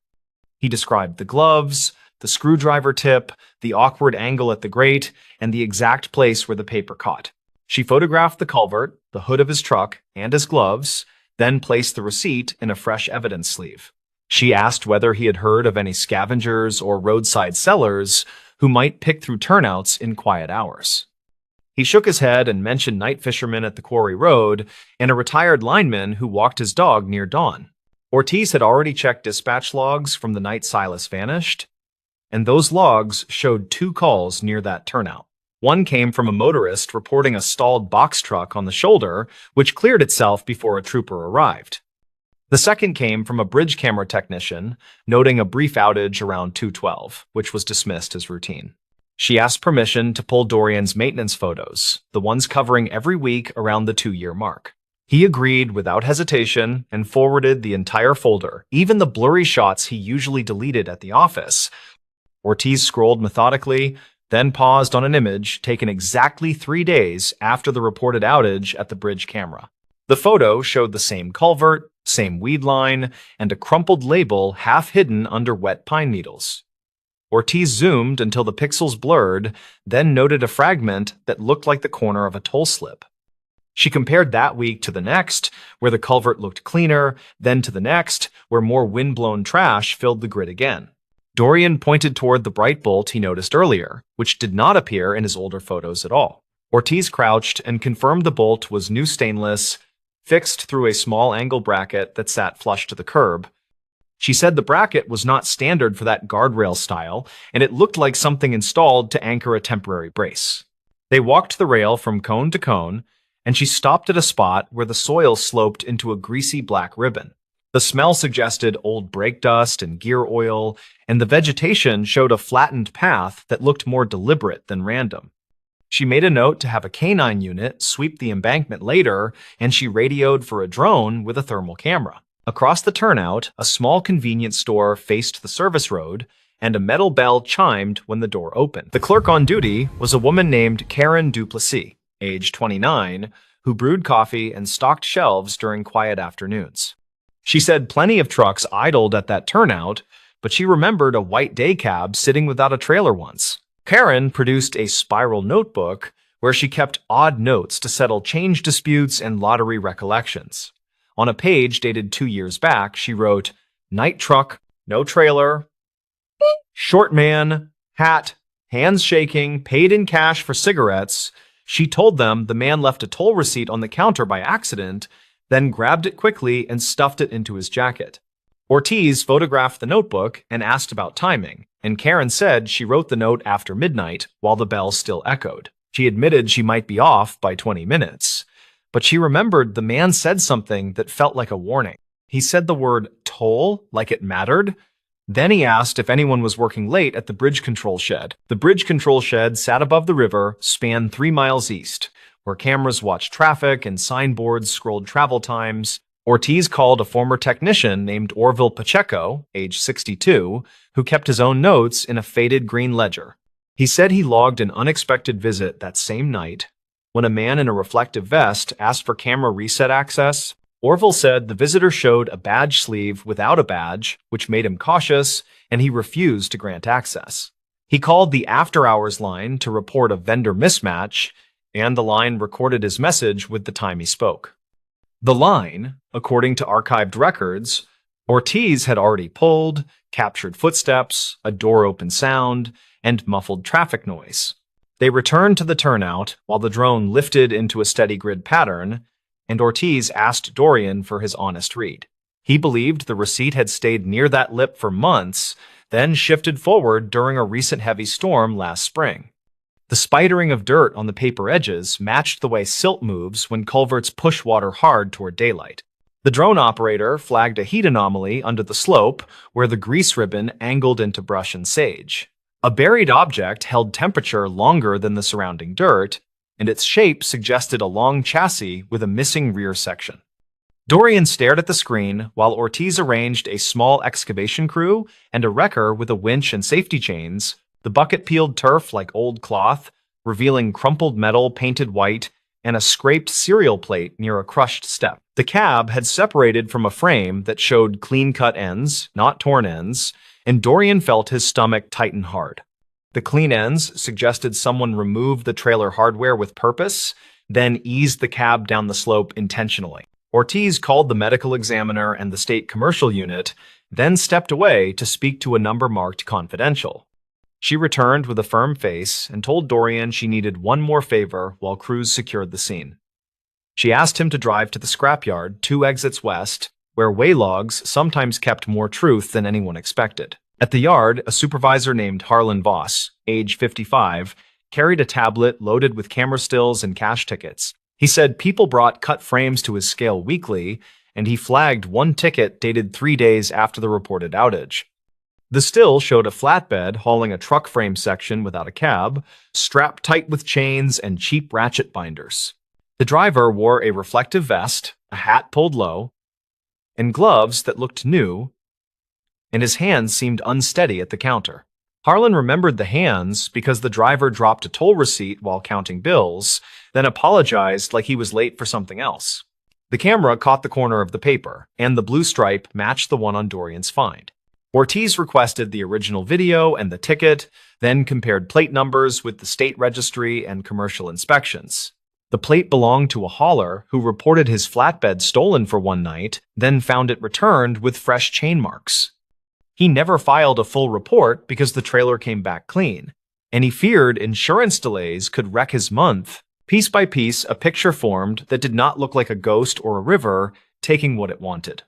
He described the gloves, the screwdriver tip, the awkward angle at the grate, and the exact place where the paper caught. She photographed the culvert, the hood of his truck, and his gloves, then placed the receipt in a fresh evidence sleeve. She asked whether he had heard of any scavengers or roadside sellers who might pick through turnouts in quiet hours. He shook his head and mentioned night fishermen at the quarry road and a retired lineman who walked his dog near dawn. Ortiz had already checked dispatch logs from the night Silas vanished, and those logs showed 2 calls near that turnout. One came from a motorist reporting a stalled box truck on the shoulder, which cleared itself before a trooper arrived. The second came from a bridge camera technician, noting a brief outage around 2:12, which was dismissed as routine. She asked permission to pull Dorian's maintenance photos, the ones covering every week around the 2-year mark. He agreed without hesitation and forwarded the entire folder, even the blurry shots he usually deleted at the office. Ortiz scrolled methodically, then paused on an image taken exactly 3 days after the reported outage at the bridge camera. The photo showed the same culvert, same weed line, and a crumpled label half hidden under wet pine needles. Ortiz zoomed until the pixels blurred, then noted a fragment that looked like the corner of a toll slip. She compared that week to the next, where the culvert looked cleaner, then to the next, where more wind-blown trash filled the grid again. Dorian pointed toward the bright bolt he noticed earlier, which did not appear in his older photos at all. Ortiz crouched and confirmed the bolt was new stainless, fixed through a small angle bracket that sat flush to the curb. She said the bracket was not standard for that guardrail style, and it looked like something installed to anchor a temporary brace. They walked the rail from cone to cone, and she stopped at a spot where the soil sloped into a greasy black ribbon. The smell suggested old brake dust and gear oil, and the vegetation showed a flattened path that looked more deliberate than random. She made a note to have a canine unit sweep the embankment later, and she radioed for a drone with a thermal camera. Across the turnout, a small convenience store faced the service road, and a metal bell chimed when the door opened. The clerk on duty was a woman named Karen Duplessis, age 29, who brewed coffee and stocked shelves during quiet afternoons. She said plenty of trucks idled at that turnout, but she remembered a white day cab sitting without a trailer once. Karen produced a spiral notebook where she kept odd notes to settle change disputes and lottery recollections. On a page dated 2 years back, she wrote, "Night truck, no trailer, short man, hat, hands shaking, paid in cash for cigarettes." She told them the man left a toll receipt on the counter by accident, then grabbed it quickly and stuffed it into his jacket. Ortiz photographed the notebook and asked about timing, and Karen said she wrote the note after midnight while the bell still echoed. She admitted she might be off by 20 minutes, but she remembered the man said something that felt like a warning. He said the word toll like it mattered. Then he asked if anyone was working late at the bridge control shed. The bridge control shed sat above the river, spanned 3 miles east, where cameras watched traffic and signboards scrolled travel times. Ortiz called a former technician named Orville Pacheco, age 62, who kept his own notes in a faded green ledger. He said he logged an unexpected visit that same night. When a man in a reflective vest asked for camera reset access, Orville said the visitor showed a badge sleeve without a badge, which made him cautious, and he refused to grant access. He called the after-hours line to report a vendor mismatch, and the line recorded his message with the time he spoke. The line, according to archived records, Ortiz had already pulled, captured footsteps, a door-open sound, and muffled traffic noise. They returned to the turnout while the drone lifted into a steady grid pattern, and Ortiz asked Dorian for his honest read. He believed the receipt had stayed near that lip for months, then shifted forward during a recent heavy storm last spring. The spidering of dirt on the paper edges matched the way silt moves when culverts push water hard toward daylight. The drone operator flagged a heat anomaly under the slope where the grease ribbon angled into brush and sage. A buried object held temperature longer than the surrounding dirt, and its shape suggested a long chassis with a missing rear section. Dorian stared at the screen while Ortiz arranged a small excavation crew and a wrecker with a winch and safety chains. The bucket peeled turf like old cloth, revealing crumpled metal painted white and a scraped cereal plate near a crushed step. The cab had separated from a frame that showed clean-cut ends, not torn ends, and Dorian felt his stomach tighten hard. The clean ends suggested someone removed the trailer hardware with purpose, then eased the cab down the slope intentionally. Ortiz called the medical examiner and the state commercial unit, then stepped away to speak to a number marked confidential. She returned with a firm face and told Dorian she needed one more favor while crews secured the scene. She asked him to drive to the scrapyard 2 exits west, where way logs sometimes kept more truth than anyone expected. At the yard, a supervisor named Harlan Voss, age 55, carried a tablet loaded with camera stills and cash tickets. He said people brought cut frames to his scale weekly, and he flagged one ticket dated 3 days after the reported outage. The still showed a flatbed hauling a truck frame section without a cab, strapped tight with chains and cheap ratchet binders. The driver wore a reflective vest, a hat pulled low, and gloves that looked new, and his hands seemed unsteady at the counter. Harlan remembered the hands because the driver dropped a toll receipt while counting bills, then apologized like he was late for something else. The camera caught the corner of the paper, and the blue stripe matched the one on Dorian's find. Ortiz requested the original video and the ticket, then compared plate numbers with the state registry and commercial inspections. The plate belonged to a hauler who reported his flatbed stolen for one night, then found it returned with fresh chain marks. He never filed a full report because the trailer came back clean, and he feared insurance delays could wreck his month. Piece by piece, a picture formed that did not look like a ghost or a river taking what it wanted.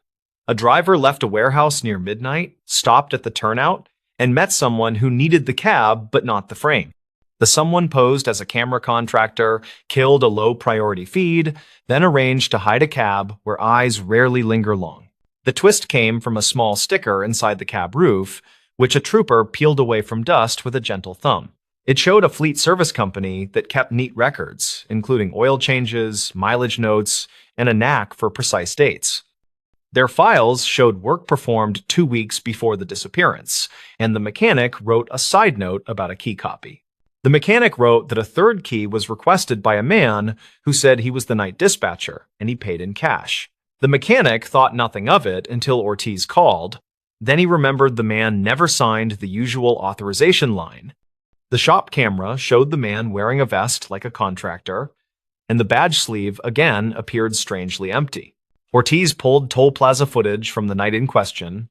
A driver left a warehouse near midnight, stopped at the turnout, and met someone who needed the cab but not the frame. The someone posed as a camera contractor, killed a low-priority feed, then arranged to hide a cab where eyes rarely linger long. The twist came from a small sticker inside the cab roof, which a trooper peeled away from dust with a gentle thumb. It showed a fleet service company that kept neat records, including oil changes, mileage notes, and a knack for precise dates. Their files showed work performed 2 weeks before the disappearance, and the mechanic wrote a side note about a key copy. The mechanic wrote that a third key was requested by a man who said he was the night dispatcher, and he paid in cash. The mechanic thought nothing of it until Ortiz called. Then he remembered the man never signed the usual authorization line. The shop camera showed the man wearing a vest like a contractor, and the badge sleeve again appeared strangely empty. Ortiz pulled toll plaza footage from the night in question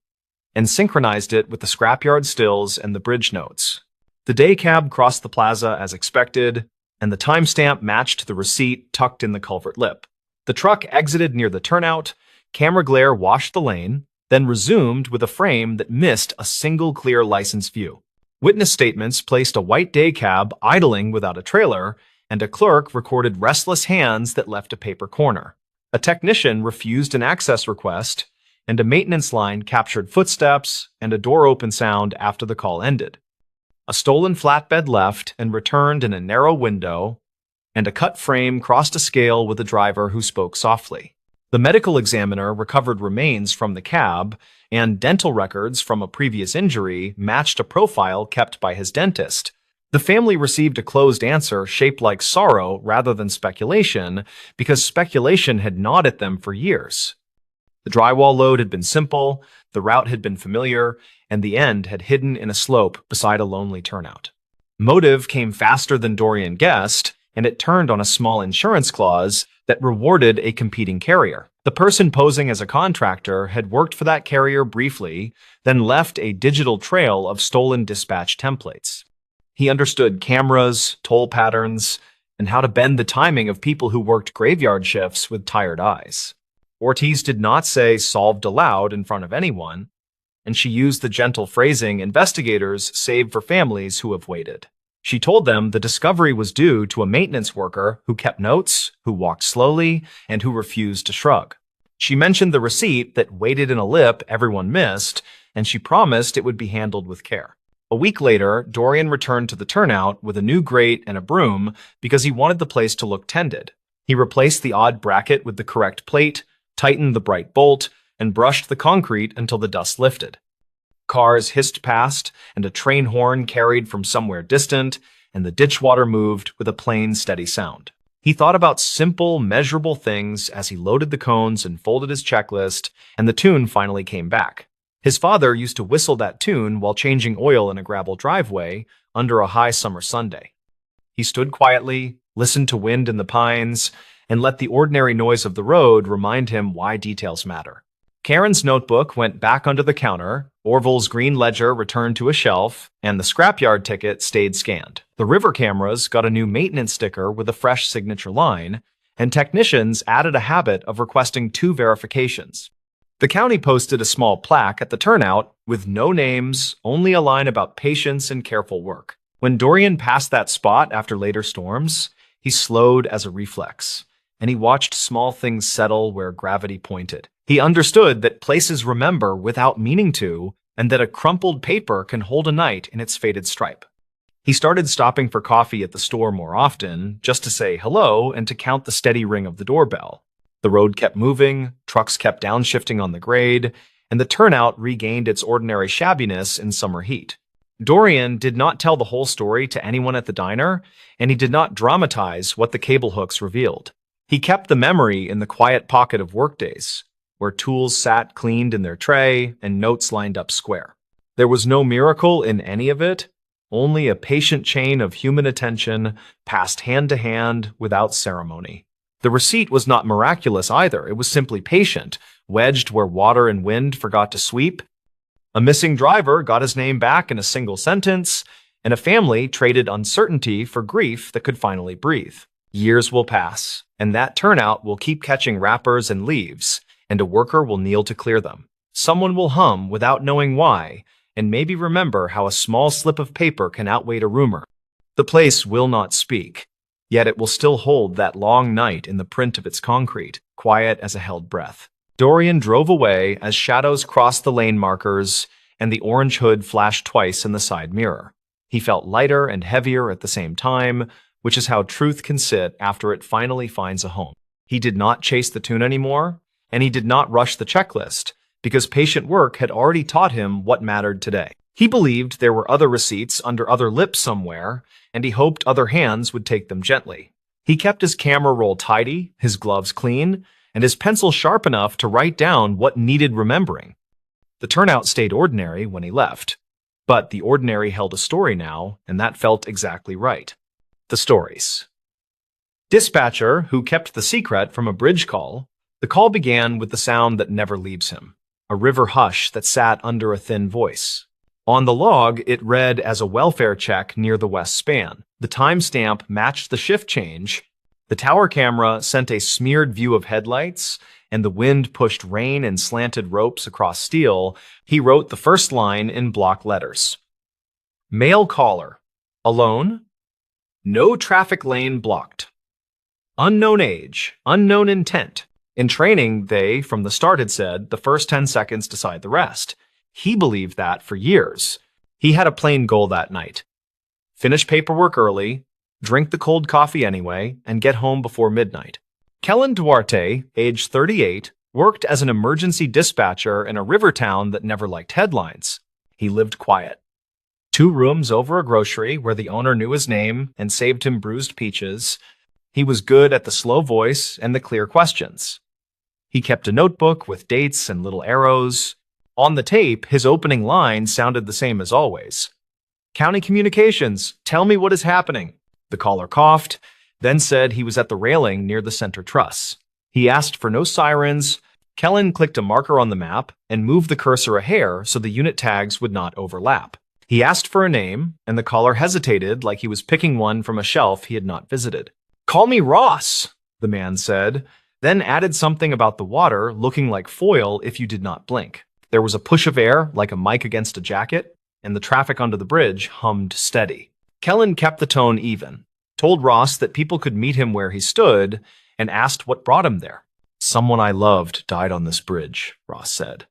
and synchronized it with the scrapyard stills and the bridge notes. The day cab crossed the plaza as expected, and the timestamp matched the receipt tucked in the culvert lip. The truck exited near the turnout, camera glare washed the lane, then resumed with a frame that missed a single clear license view. Witness statements placed a white day cab idling without a trailer, and a clerk recorded restless hands that left a paper corner. A technician refused an access request, and a maintenance line captured footsteps and a door open sound after the call ended. A stolen flatbed left and returned in a narrow window, and a cut frame crossed a scale with a driver who spoke softly. The medical examiner recovered remains from the cab, and dental records from a previous injury matched a profile kept by his dentist. The family received a closed answer shaped like sorrow rather than speculation, because speculation had gnawed at them for years. The drywall load had been simple, the route had been familiar, and the end had hidden in a slope beside a lonely turnout. Motive came faster than Dorian guessed, and it turned on a small insurance clause that rewarded a competing carrier. The person posing as a contractor had worked for that carrier briefly, then left a digital trail of stolen dispatch templates. He understood cameras, toll patterns, and how to bend the timing of people who worked graveyard shifts with tired eyes. Ortiz did not say solved aloud in front of anyone, and she used the gentle phrasing investigators save for families who have waited. She told them the discovery was due to a maintenance worker who kept notes, who walked slowly, and who refused to shrug. She mentioned the receipt that waited in a lip everyone missed, and she promised it would be handled with care. A week later, Dorian returned to the turnout with a new grate and a broom because he wanted the place to look tended. He replaced the odd bracket with the correct plate, tightened the bright bolt, and brushed the concrete until the dust lifted. Cars hissed past, and a train horn carried from somewhere distant, and the ditch water moved with a plain, steady sound. He thought about simple, measurable things as he loaded the cones and folded his checklist, and the tune finally came back. His father used to whistle that tune while changing oil in a gravel driveway under a high summer Sunday. He stood quietly, listened to wind in the pines, and let the ordinary noise of the road remind him why details matter. Karen's notebook went back under the counter, Orville's green ledger returned to a shelf, and the scrapyard ticket stayed scanned. The river cameras got a new maintenance sticker with a fresh signature line, and technicians added a habit of requesting 2 verifications. The county posted a small plaque at the turnout with no names, only a line about patience and careful work. When Dorian passed that spot after later storms, he slowed as a reflex, and he watched small things settle where gravity pointed. He understood that places remember without meaning to, and that a crumpled paper can hold a night in its faded stripe. He started stopping for coffee at the store more often, just to say hello and to count the steady ring of the doorbell. The road kept moving, trucks kept downshifting on the grade, and the turnout regained its ordinary shabbiness in summer heat. Dorian did not tell the whole story to anyone at the diner, and he did not dramatize what the cable hooks revealed. He kept the memory in the quiet pocket of workdays, where tools sat cleaned in their tray and notes lined up square. There was no miracle in any of it, only a patient chain of human attention passed hand to hand without ceremony. The receipt was not miraculous either, it was simply patient, wedged where water and wind forgot to sweep. A missing driver got his name back in a single sentence, and a family traded uncertainty for grief that could finally breathe. Years will pass, and that turnout will keep catching wrappers and leaves, and a worker will kneel to clear them. Someone will hum without knowing why, and maybe remember how a small slip of paper can outweigh a rumor. The place will not speak, yet it will still hold that long night in the print of its concrete, quiet as a held breath. Dorian drove away as shadows crossed the lane markers and the orange hood flashed twice in the side mirror. He felt lighter and heavier at the same time, which is how truth can sit after it finally finds a home. He did not chase the tune anymore, and he did not rush the checklist, because patient work had already taught him what mattered today. He believed there were other receipts under other lips somewhere, and he hoped other hands would take them gently. He kept his camera roll tidy, his gloves clean, and his pencil sharp enough to write down what needed remembering. The turnout stayed ordinary when he left, but the ordinary held a story now, and that felt exactly right. The stories. Dispatcher, who kept the secret from a bridge call, the call began with the sound that never leaves him, a river hush that sat under a thin voice. On the log, it read as a welfare check near the west span. The timestamp matched the shift change. The tower camera sent a smeared view of headlights, and the wind pushed rain and slanted ropes across steel. He wrote the first line in block letters. Male caller. Alone? No traffic lane blocked. Unknown age. Unknown intent. In training, they, from the start, had said, the first 10 seconds decide the rest. He believed that for years. He had a plain goal that night. Finish paperwork early, drink the cold coffee anyway, and get home before midnight. Kellen Duarte, age 38, worked as an emergency dispatcher in a river town that never liked headlines. He lived quiet. 2 rooms over a grocery where the owner knew his name and saved him bruised peaches. He was good at the slow voice and the clear questions. He kept a notebook with dates and little arrows. On the tape, his opening line sounded the same as always. County Communications, tell me what is happening. The caller coughed, then said he was at the railing near the center truss. He asked for no sirens. Kellen clicked a marker on the map and moved the cursor a hair so the unit tags would not overlap. He asked for a name, and the caller hesitated like he was picking one from a shelf he had not visited. Call me Ross, the man said, then added something about the water looking like foil if you did not blink. There was a push of air like a mic against a jacket, and the traffic under the bridge hummed steady. Kellen kept the tone even, told Ross that people could meet him where he stood, and asked what brought him there. Someone I loved died on this bridge, Ross said.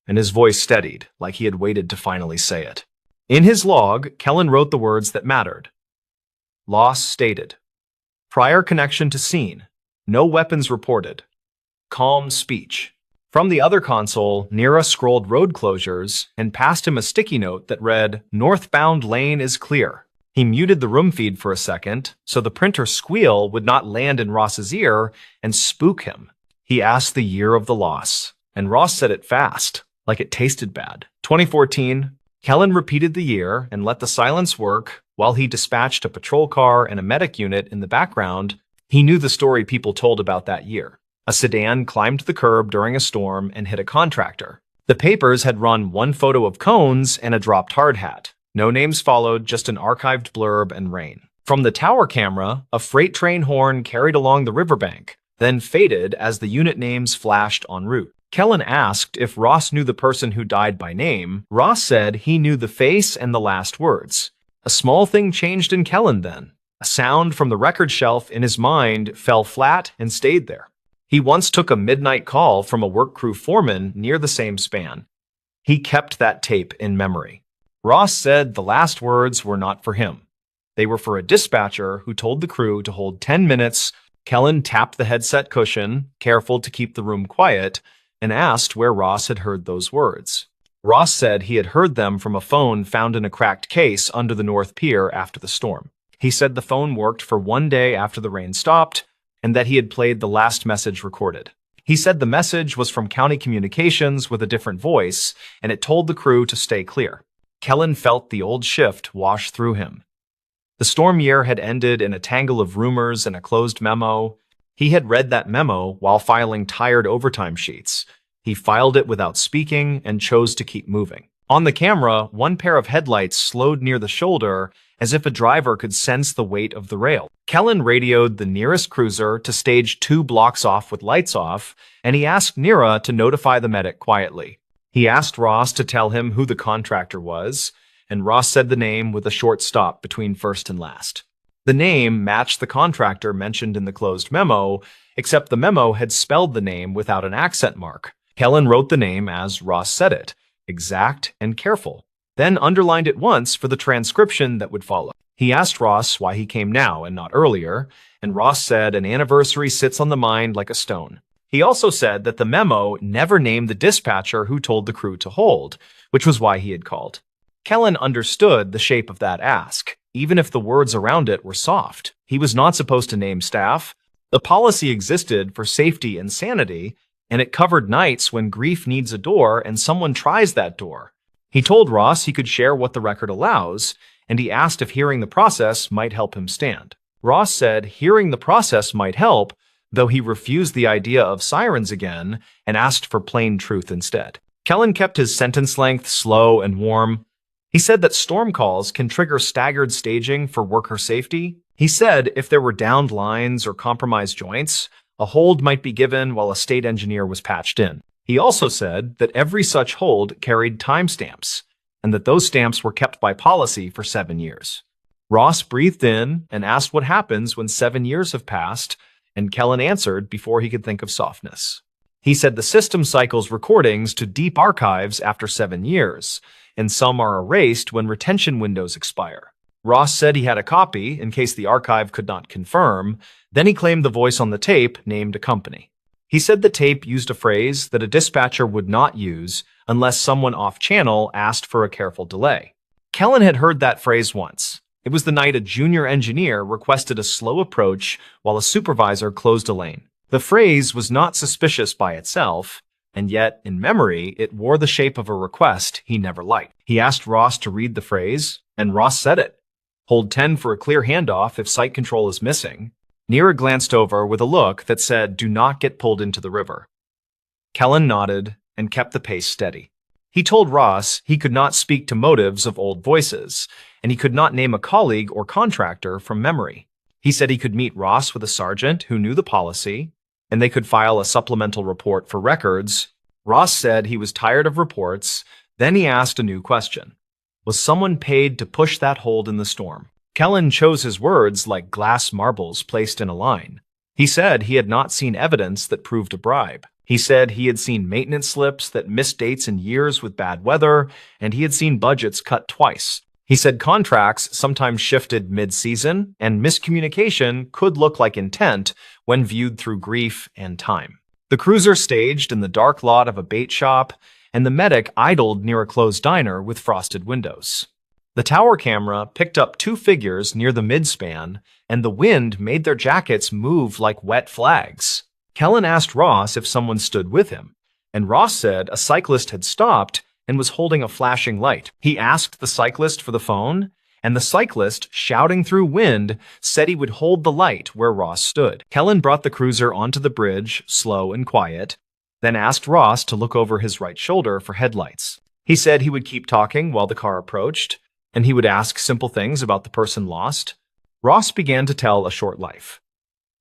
And his voice steadied, like he had waited to finally say it. In his log, Kellen wrote the words that mattered. Loss stated. Prior connection to scene. No weapons reported. Calm speech. From the other console, Nira scrolled road closures and passed him a sticky note that read, Northbound lane is clear. He muted the room feed for a second, so the printer squeal would not land in Ross's ear and spook him. He asked the year of the loss, and Ross said it fast, like it tasted bad. 2014. Kellen repeated the year and let the silence work while he dispatched a patrol car and a medic unit in the background. He knew the story people told about that year. A sedan climbed the curb during a storm and hit a contractor. The papers had run one photo of cones and a dropped hard hat. No names followed, just an archived blurb and rain. From the tower camera, a freight train horn carried along the riverbank, then faded as the unit names flashed en route. Kellen asked if Ross knew the person who died by name. Ross said he knew the face and the last words. A small thing changed in Kellen then. A sound from the record shelf in his mind fell flat and stayed there. He once took a midnight call from a work crew foreman near the same span. He kept that tape in memory. Ross said the last words were not for him. They were for a dispatcher who told the crew to hold 10 minutes. Kellen tapped the headset cushion, careful to keep the room quiet, and asked where Ross had heard those words. Ross said he had heard them from a phone found in a cracked case under the North Pier after the storm. He said the phone worked for one day after the rain stopped, and that he had played the last message recorded. He said the message was from County Communications with a different voice, and it told the crew to stay clear. Kellen felt the old shift wash through him. The storm year had ended in a tangle of rumors and a closed memo. He had read that memo while filing tired overtime sheets. He filed it without speaking and chose to keep moving. On the camera, one pair of headlights slowed near the shoulder as if a driver could sense the weight of the rail. Kellen radioed the nearest cruiser to stage 2 blocks off with lights off, and he asked Nira to notify the medic quietly. He asked Ross to tell him who the contractor was, and Ross said the name with a short stop between first and last. The name matched the contractor mentioned in the closed memo, except the memo had spelled the name without an accent mark. Kellen wrote the name as Ross said it, exact and careful, then underlined it once for the transcription that would follow. He asked Ross why he came now and not earlier, and Ross said an anniversary sits on the mind like a stone. He also said that the memo never named the dispatcher who told the crew to hold, which was why he had called. Kellen understood the shape of that ask, even if the words around it were soft. He was not supposed to name staff. The policy existed for safety and sanity, and it covered nights when grief needs a door and someone tries that door. He told Ross he could share what the record allows, and he asked if hearing the process might help him stand. Ross said hearing the process might help, though he refused the idea of sirens again and asked for plain truth instead. Kellen kept his sentence length slow and warm. He said that storm calls can trigger staggered staging for worker safety. He said if there were downed lines or compromised joints, a hold might be given while a state engineer was patched in. He also said that every such hold carried timestamps, and that those stamps were kept by policy for 7 years. Ross breathed in and asked what happens when 7 years have passed, and Kellen answered before he could think of softness. He said the system cycles recordings to deep archives after 7 years, and some are erased when retention windows expire. Ross said he had a copy in case the archive could not confirm. Then he claimed the voice on the tape named a company. He said the tape used a phrase that a dispatcher would not use unless someone off-channel asked for a careful delay. Kellen had heard that phrase once. It was the night a junior engineer requested a slow approach while a supervisor closed a lane. The phrase was not suspicious by itself, and yet, in memory, it wore the shape of a request he never liked. He asked Ross to read the phrase, and Ross said it. Hold 10 for a clear handoff if site control is missing. Nira glanced over with a look that said, do not get pulled into the river. Kellen nodded and kept the pace steady. He told Ross he could not speak to motives of old voices, and he could not name a colleague or contractor from memory. He said he could meet Ross with a sergeant who knew the policy, and they could file a supplemental report for records. Ross said he was tired of reports. Then he asked a new question. Was someone paid to push that hold in the storm? Kellen chose his words like glass marbles placed in a line. He said he had not seen evidence that proved a bribe. He said he had seen maintenance slips that missed dates in years with bad weather, and he had seen budgets cut twice. He said contracts sometimes shifted mid-season, and miscommunication could look like intent when viewed through grief and time. The cruiser staged in the dark lot of a bait shop, and the medic idled near a closed diner with frosted windows. The tower camera picked up 2 figures near the midspan, and the wind made their jackets move like wet flags. Kellen asked Ross if someone stood with him, and Ross said a cyclist had stopped and was holding a flashing light. He asked the cyclist for the phone, and the cyclist, shouting through wind, said he would hold the light where Ross stood. Kellen brought the cruiser onto the bridge, slow and quiet, then asked Ross to look over his right shoulder for headlights. He said he would keep talking while the car approached, and he would ask simple things about the person lost. Ross began to tell a short life.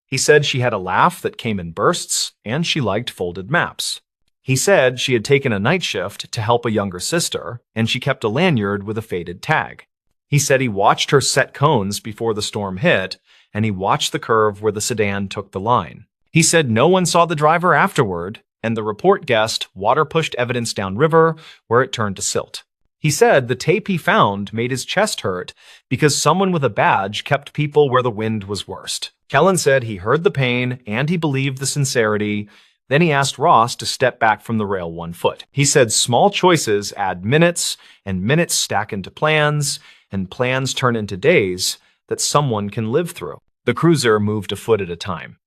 He said she had a laugh that came in bursts, and she liked folded maps. He said she had taken a night shift to help a younger sister, and she kept a lanyard with a faded tag. He said he watched her set cones before the storm hit, and he watched the curve where the sedan took the line. He said no one saw the driver afterward, and the report guessed water pushed evidence downriver where it turned to silt. He said the tape he found made his chest hurt because someone with a badge kept people where the wind was worst. Kellen said he heard the pain and he believed the sincerity. Then he asked Ross to step back from the rail 1 foot. He said small choices add minutes, and minutes stack into plans, and plans turn into days that someone can live through. The cruiser moved a foot at a time.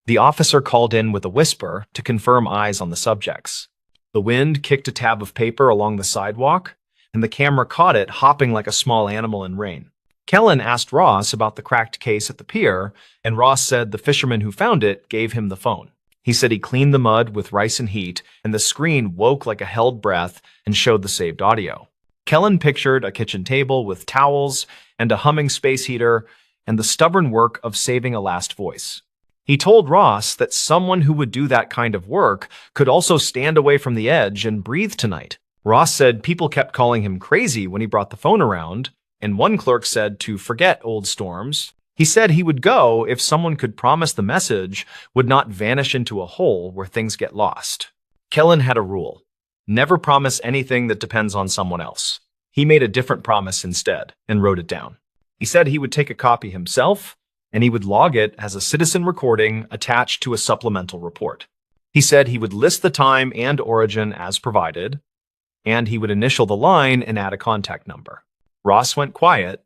The officer called in with a whisper to confirm eyes on the subjects. The wind kicked a tab of paper along the sidewalk, and the camera caught it hopping like a small animal in rain. Kellen asked Ross about the cracked case at the pier, and Ross said the fisherman who found it gave him the phone. He said he cleaned the mud with rice and heat, and the screen woke like a held breath and showed the saved audio. Kellen pictured a kitchen table with towels and a humming space heater and the stubborn work of saving a last voice. He told Ross that someone who would do that kind of work could also stand away from the edge and breathe tonight. Ross said people kept calling him crazy when he brought the phone around, and one clerk said to forget old storms. He said he would go if someone could promise the message would not vanish into a hole where things get lost. Kellen had a rule: never promise anything that depends on someone else. He made a different promise instead and wrote it down. He said he would take a copy himself, and he would log it as a citizen recording attached to a supplemental report. He said he would list the time and origin as provided, and he would initial the line and add a contact number. Ross went quiet,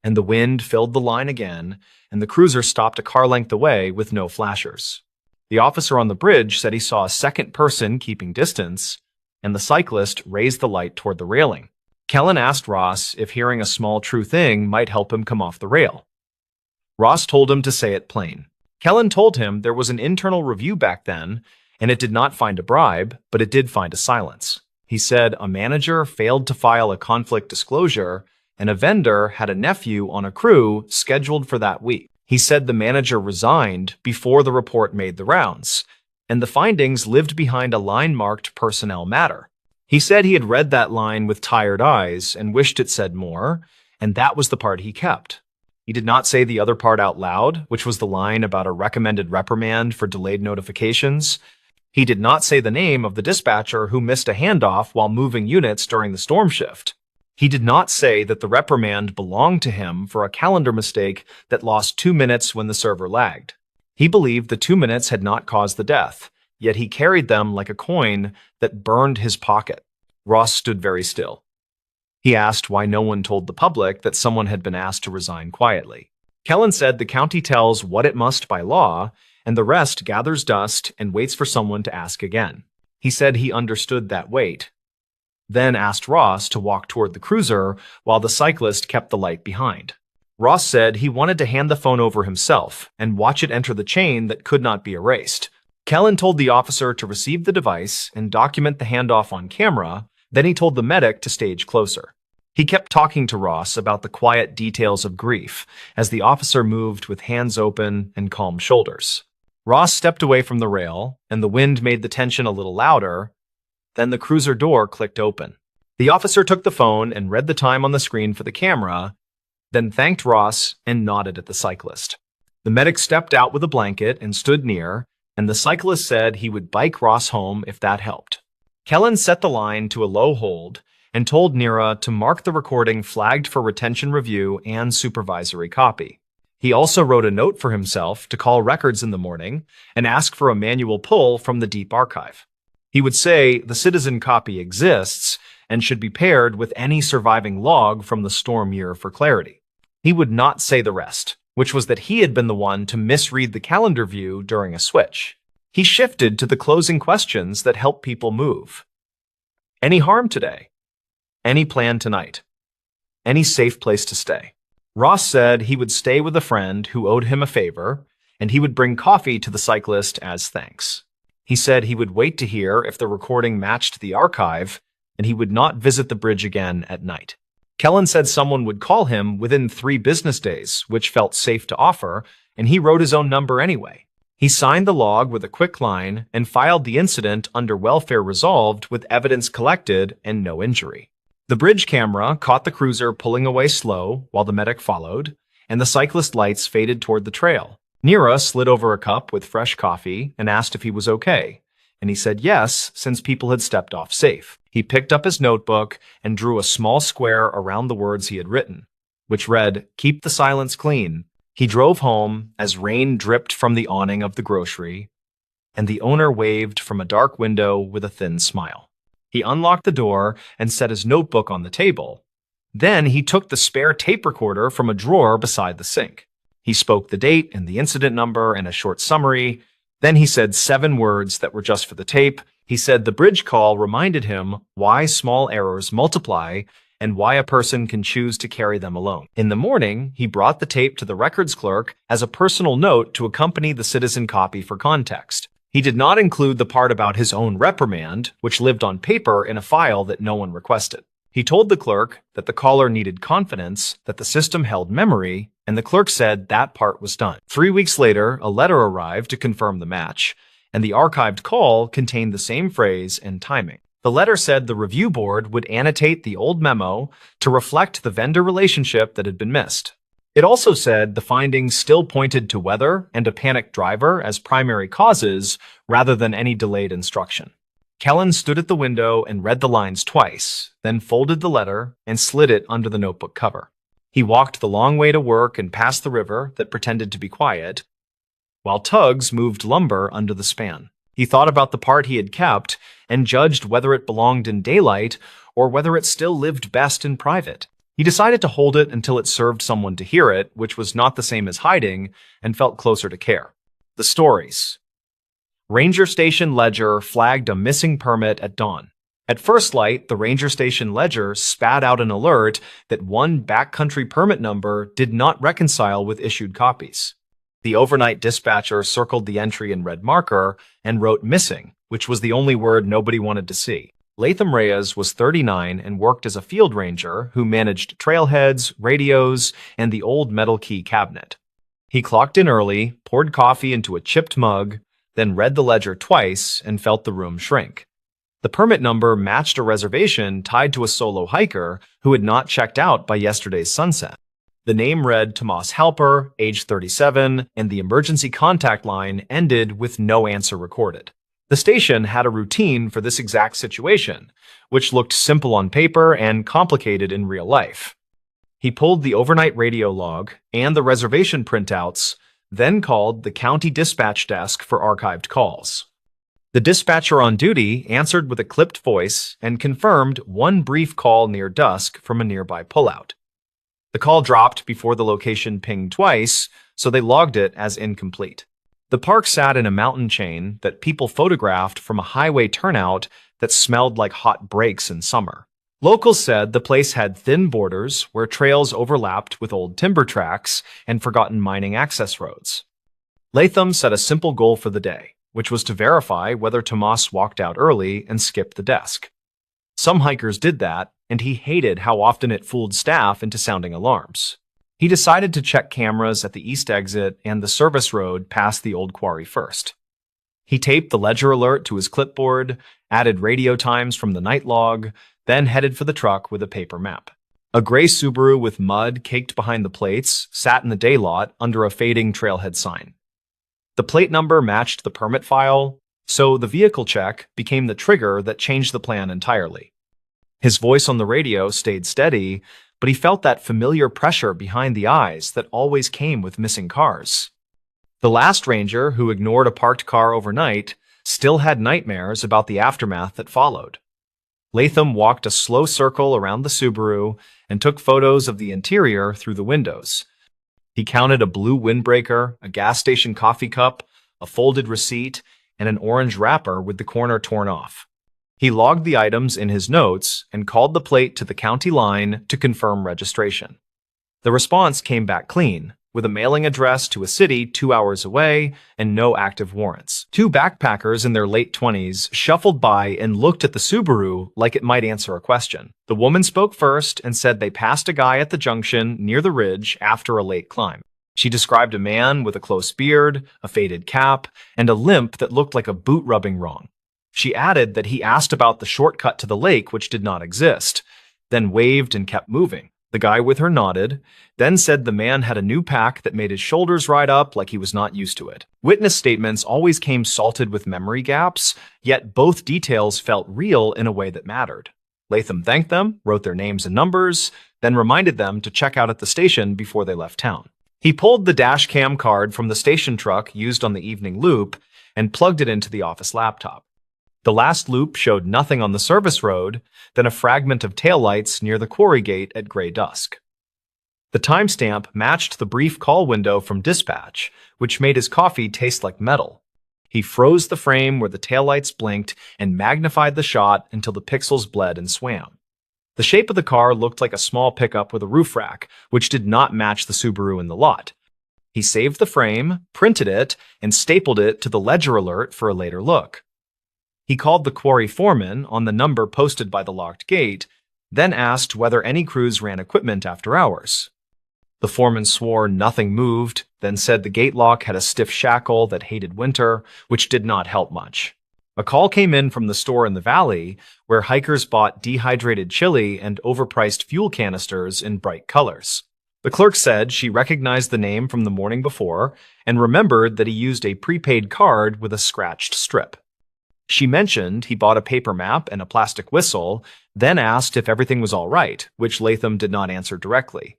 and the wind filled the line again, and the cruiser stopped a car length away with no flashers. The officer on the bridge said he saw a second person keeping distance, and the cyclist raised the light toward the railing. Kellen asked Ross if hearing a small true thing might help him come off the rail. Ross told him to say it plain. Kellen told him there was an internal review back then, and it did not find a bribe, but it did find a silence. He said a manager failed to file a conflict disclosure, and a vendor had a nephew on a crew scheduled for that week. He said the manager resigned before the report made the rounds, and the findings lived behind a line marked personnel matter. He said he had read that line with tired eyes and wished it said more, and that was the part he kept. He did not say the other part out loud, which was the line about a recommended reprimand for delayed notifications. He did not say the name of the dispatcher who missed a handoff while moving units during the storm shift. He did not say that the reprimand belonged to him for a calendar mistake that lost 2 minutes when the server lagged. He believed the 2 minutes had not caused the death, yet he carried them like a coin that burned his pocket. Ross stood very still. He asked why no one told the public that someone had been asked to resign quietly. Kellen said the county tells what it must by law, and the rest gathers dust and waits for someone to ask again. He said he understood that wait, then asked Ross to walk toward the cruiser while the cyclist kept the light behind. Ross said he wanted to hand the phone over himself and watch it enter the chain that could not be erased. Kellen told the officer to receive the device and document the handoff on camera. Then he told the medic to stage closer. He kept talking to Ross about the quiet details of grief as the officer moved with hands open and calm shoulders. Ross stepped away from the rail, and the wind made the tension a little louder. Then the cruiser door clicked open. The officer took the phone and read the time on the screen for the camera, then thanked Ross and nodded at the cyclist. The medic stepped out with a blanket and stood near, and the cyclist said he would bike Ross home if that helped. Kellen set the line to a low hold and told Nira to mark the recording flagged for retention review and supervisory copy. He also wrote a note for himself to call records in the morning and ask for a manual pull from the deep archive. He would say the citizen copy exists and should be paired with any surviving log from the storm year for clarity. He would not say the rest, which was that he had been the one to misread the calendar view during a switch. He shifted to the closing questions that help people move. Any harm today? Any plan tonight? Any safe place to stay? Ross said he would stay with a friend who owed him a favor, and he would bring coffee to the cyclist as thanks. He said he would wait to hear if the recording matched the archive, and he would not visit the bridge again at night. Kellen said someone would call him within 3 business days, which felt safe to offer, and he wrote his own number anyway. He signed the log with a quick line and filed the incident under welfare resolved with evidence collected and no injury. The bridge camera caught the cruiser pulling away slow while the medic followed, and the cyclist lights faded toward the trail. Nira slid over a cup with fresh coffee and asked if he was okay, and he said yes, since people had stepped off safe. He picked up his notebook and drew a small square around the words he had written, which read, "Keep the silence clean." He drove home as rain dripped from the awning of the grocery, and the owner waved from a dark window with a thin smile. He unlocked the door and set his notebook on the table. Then he took the spare tape recorder from a drawer beside the sink. He spoke the date and the incident number and a short summary. Then he said 7 words that were just for the tape. He said the bridge call reminded him why small errors multiply and why a person can choose to carry them alone. In the morning, he brought the tape to the records clerk as a personal note to accompany the citizen copy for context. He did not include the part about his own reprimand, which lived on paper in a file that no one requested. He told the clerk that the caller needed confidence, that the system held memory, and the clerk said that part was done. 3 weeks later, a letter arrived to confirm the match, and the archived call contained the same phrase and timing. The letter said the review board would annotate the old memo to reflect the vendor relationship that had been missed. It also said the findings still pointed to weather and a panicked driver as primary causes rather than any delayed instruction. Kellen stood at the window and read the lines twice, then folded the letter and slid it under the notebook cover. He walked the long way to work and past the river that pretended to be quiet, while tugs moved lumber under the span. He thought about the part he had kept and judged whether it belonged in daylight or whether it still lived best in private. He decided to hold it until it served someone to hear it, which was not the same as hiding and felt closer to care. The stories. Ranger Station Ledger flagged a missing permit at dawn. At first light, the Ranger Station Ledger spat out an alert that one backcountry permit number did not reconcile with issued copies. The overnight dispatcher circled the entry in red marker and wrote missing, which was the only word nobody wanted to see. Latham Reyes was 39 and worked as a field ranger who managed trailheads, radios, and the old metal key cabinet. He clocked in early, poured coffee into a chipped mug, then read the ledger twice and felt the room shrink. The permit number matched a reservation tied to a solo hiker who had not checked out by yesterday's sunset. The name read Tomas Halper, age 37, and the emergency contact line ended with no answer recorded. The station had a routine for this exact situation, which looked simple on paper and complicated in real life. He pulled the overnight radio log and the reservation printouts, then called the county dispatch desk for archived calls. The dispatcher on duty answered with a clipped voice and confirmed one brief call near dusk from a nearby pullout. The call dropped before the location pinged twice, so they logged it as incomplete. The park sat in a mountain chain that people photographed from a highway turnout that smelled like hot brakes in summer. Locals said the place had thin borders where trails overlapped with old timber tracks and forgotten mining access roads. Latham set a simple goal for the day, which was to verify whether Tomas walked out early and skipped the desk. Some hikers did that, and he hated how often it fooled staff into sounding alarms. He decided to check cameras at the east exit and the service road past the old quarry first. He taped the ledger alert to his clipboard, added radio times from the night log, then headed for the truck with a paper map. A gray Subaru with mud caked behind the plates sat in the day lot under a fading trailhead sign. The plate number matched the permit file, so the vehicle check became the trigger that changed the plan entirely. His voice on the radio stayed steady, but he felt that familiar pressure behind the eyes that always came with missing cars. The last ranger who ignored a parked car overnight still had nightmares about the aftermath that followed. Latham walked a slow circle around the Subaru and took photos of the interior through the windows. He counted a blue windbreaker, a gas station coffee cup, a folded receipt, and an orange wrapper with the corner torn off. He logged the items in his notes and called the plate to the county line to confirm registration. The response came back clean, with a mailing address to a city 2 hours away and no active warrants. 2 backpackers in their late 20s shuffled by and looked at the Subaru like it might answer a question. The woman spoke first and said they passed a guy at the junction near the ridge after a late climb. She described a man with a close beard, a faded cap, and a limp that looked like a boot rubbing wrong. She added that he asked about the shortcut to the lake, which did not exist, then waved and kept moving. The guy with her nodded, then said the man had a new pack that made his shoulders ride up like he was not used to it. Witness statements always came salted with memory gaps, yet both details felt real in a way that mattered. Latham thanked them, wrote their names and numbers, then reminded them to check out at the station before they left town. He pulled the dash cam card from the station truck used on the evening loop and plugged it into the office laptop. The last loop showed nothing on the service road, then a fragment of taillights near the quarry gate at gray dusk. The timestamp matched the brief call window from dispatch, which made his coffee taste like metal. He froze the frame where the taillights blinked and magnified the shot until the pixels bled and swam. The shape of the car looked like a small pickup with a roof rack, which did not match the Subaru in the lot. He saved the frame, printed it, and stapled it to the ledger alert for a later look. He called the quarry foreman on the number posted by the locked gate, then asked whether any crews ran equipment after hours. The foreman swore nothing moved, then said the gate lock had a stiff shackle that hated winter, which did not help much. A call came in from the store in the valley, where hikers bought dehydrated chili and overpriced fuel canisters in bright colors. The clerk said she recognized the name from the morning before and remembered that he used a prepaid card with a scratched strip. She mentioned he bought a paper map and a plastic whistle, then asked if everything was all right, which Latham did not answer directly.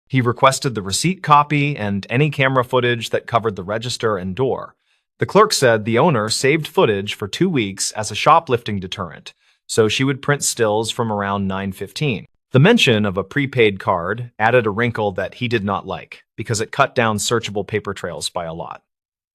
He requested the receipt copy and any camera footage that covered the register and door. The clerk said the owner saved footage for 2 weeks as a shoplifting deterrent, so she would print stills from around 9:15. The mention of a prepaid card added a wrinkle that he did not like, because it cut down searchable paper trails by a lot.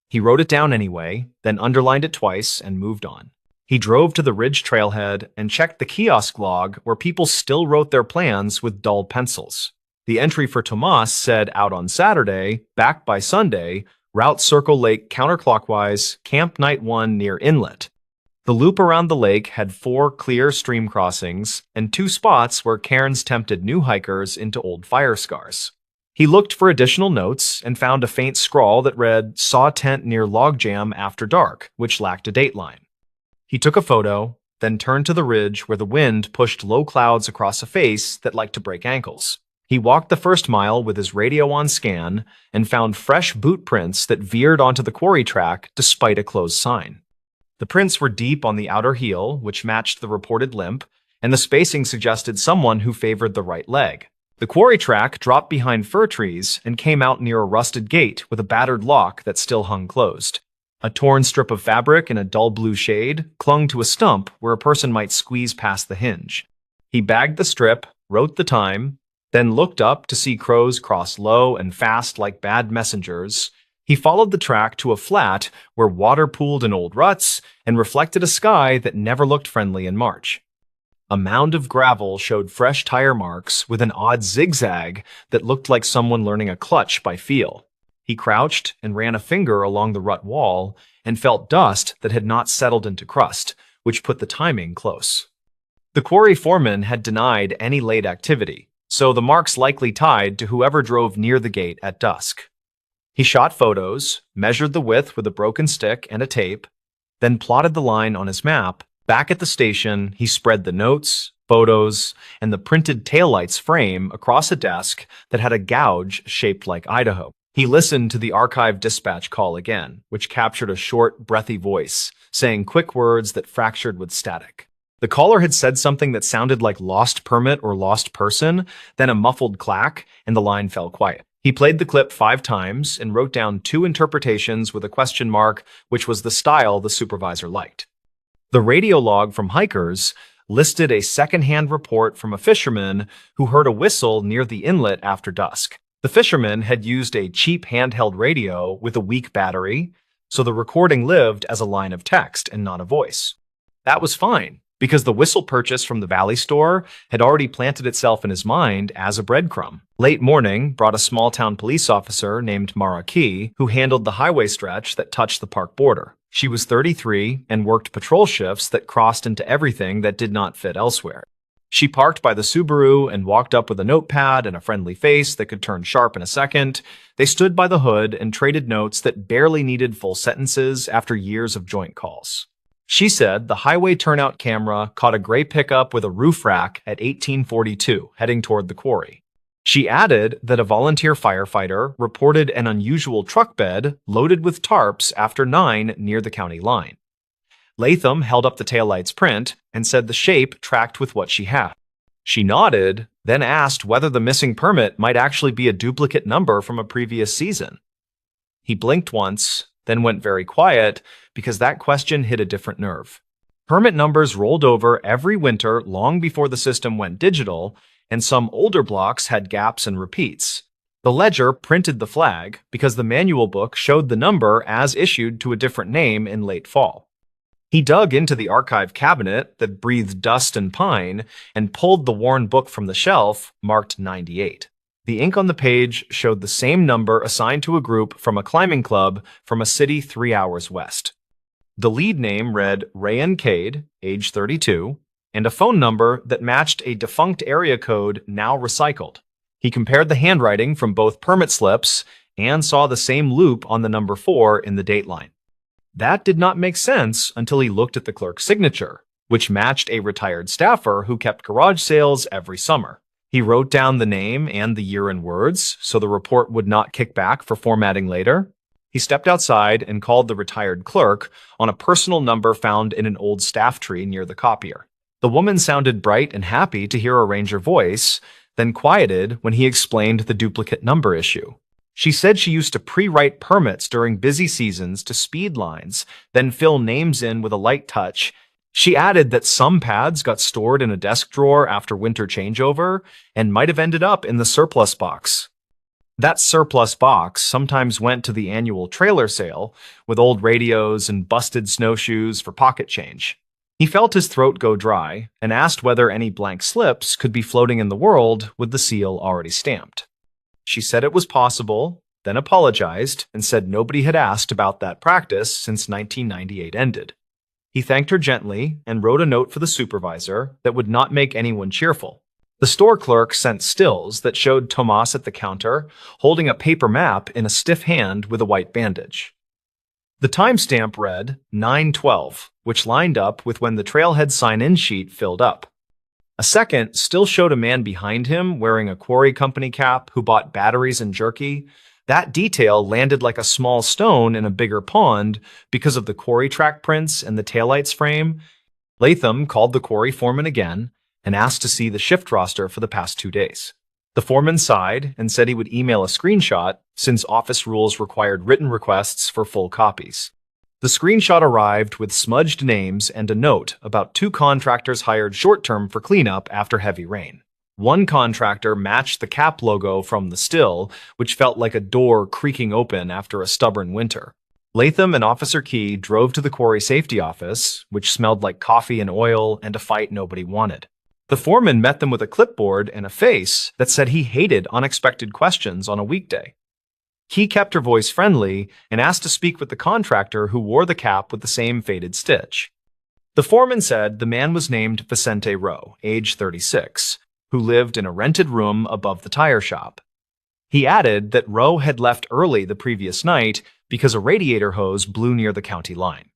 He wrote it down anyway, then underlined it twice and moved on. He drove to the ridge trailhead and checked the kiosk log where people still wrote their plans with dull pencils. The entry for Tomas said out on Saturday, back by Sunday, route Circle Lake counterclockwise, Camp Night 1 near Inlet. The loop around the lake had 4 clear stream crossings and 2 spots where cairns tempted new hikers into old fire scars. He looked for additional notes and found a faint scrawl that read, "Saw tent near logjam after dark," which lacked a dateline. He took a photo, then turned to the ridge where the wind pushed low clouds across a face that liked to break ankles. He walked the first mile with his radio on scan and found fresh boot prints that veered onto the quarry track despite a closed sign. The prints were deep on the outer heel, which matched the reported limp, and the spacing suggested someone who favored the right leg. The quarry track dropped behind fir trees and came out near a rusted gate with a battered lock that still hung closed. A torn strip of fabric in a dull blue shade clung to a stump where a person might squeeze past the hinge. He bagged the strip, wrote the time, then looked up to see crows cross low and fast like bad messengers. He followed the track to a flat where water pooled in old ruts and reflected a sky that never looked friendly in March. A mound of gravel showed fresh tire marks with an odd zigzag that looked like someone learning a clutch by feel. He crouched and ran a finger along the rut wall and felt dust that had not settled into crust, which put the timing close. The quarry foreman had denied any late activity, so the marks likely tied to whoever drove near the gate at dusk. He shot photos, measured the width with a broken stick and a tape, then plotted the line on his map. Back at the station, he spread the notes, photos, and the printed taillights frame across a desk that had a gouge shaped like Idaho. He listened to the archive dispatch call again, which captured a short, breathy voice, saying quick words that fractured with static. The caller had said something that sounded like lost permit or lost person, then a muffled clack, and the line fell quiet. He played the clip 5 times and wrote down 2 interpretations with a question mark, which was the style the supervisor liked. The radio log from hikers listed a second-hand report from a fisherman who heard a whistle near the inlet after dusk. The fisherman had used a cheap handheld radio with a weak battery, so the recording lived as a line of text and not a voice. That was fine, because the whistle purchase from the Valley store had already planted itself in his mind as a breadcrumb. Late morning brought a small-town police officer named Mara Key, who handled the highway stretch that touched the park border. She was 33 and worked patrol shifts that crossed into everything that did not fit elsewhere. She parked by the Subaru and walked up with a notepad and a friendly face that could turn sharp in a second. They stood by the hood and traded notes that barely needed full sentences after years of joint calls. She said the highway turnout camera caught a gray pickup with a roof rack at 1842, heading toward the quarry. She added that a volunteer firefighter reported an unusual truck bed loaded with tarps after 9 near the county line. Latham held up the taillight's print and said the shape tracked with what she had. She nodded, then asked whether the missing permit might actually be a duplicate number from a previous season. He blinked once, then went very quiet because that question hit a different nerve. Permit numbers rolled over every winter long before the system went digital, and some older blocks had gaps and repeats. The ledger printed the flag because the manual book showed the number as issued to a different name in late fall. He dug into the archive cabinet that breathed dust and pine and pulled the worn book from the shelf, marked 98. The ink on the page showed the same number assigned to a group from a climbing club from a city 3 hours west. The lead name read Rayan Cade, age 32, and a phone number that matched a defunct area code now recycled. He compared the handwriting from both permit slips and saw the same loop on the number 4 in the dateline. That did not make sense until he looked at the clerk's signature, which matched a retired staffer who kept garage sales every summer. He wrote down the name and the year in words so the report would not kick back for formatting later. He stepped outside and called the retired clerk on a personal number found in an old staff tree near the copier. The woman sounded bright and happy to hear a ranger voice, then quieted when he explained the duplicate number issue. She said she used to pre-write permits during busy seasons to speed lines, then fill names in with a light touch. She added that some pads got stored in a desk drawer after winter changeover and might have ended up in the surplus box. That surplus box sometimes went to the annual trailer sale with old radios and busted snowshoes for pocket change. He felt his throat go dry and asked whether any blank slips could be floating in the world with the seal already stamped. She said it was possible, then apologized and said nobody had asked about that practice since 1998 ended. He thanked her gently and wrote a note for the supervisor that would not make anyone cheerful. The store clerk sent stills that showed Tomas at the counter holding a paper map in a stiff hand with a white bandage. The timestamp read 9/12, which lined up with when the trailhead sign-in sheet filled up. A second still showed a man behind him wearing a quarry company cap who bought batteries and jerky. That detail landed like a small stone in a bigger pond because of the quarry track prints and the taillight's frame. Latham called the quarry foreman again and asked to see the shift roster for the past 2 days. The foreman sighed and said he would email a screenshot since office rules required written requests for full copies. The screenshot arrived with smudged names and a note about 2 contractors hired short-term for cleanup after heavy rain. One contractor matched the cap logo from the still, which felt like a door creaking open after a stubborn winter. Latham and Officer Key drove to the quarry safety office, which smelled like coffee and oil and a fight nobody wanted. The foreman met them with a clipboard and a face that said he hated unexpected questions on a weekday. Key kept her voice friendly and asked to speak with the contractor who wore the cap with the same faded stitch. The foreman said the man was named Vicente Rowe, age 36, who lived in a rented room above the tire shop. He added that Rowe had left early the previous night because a radiator hose blew near the county line.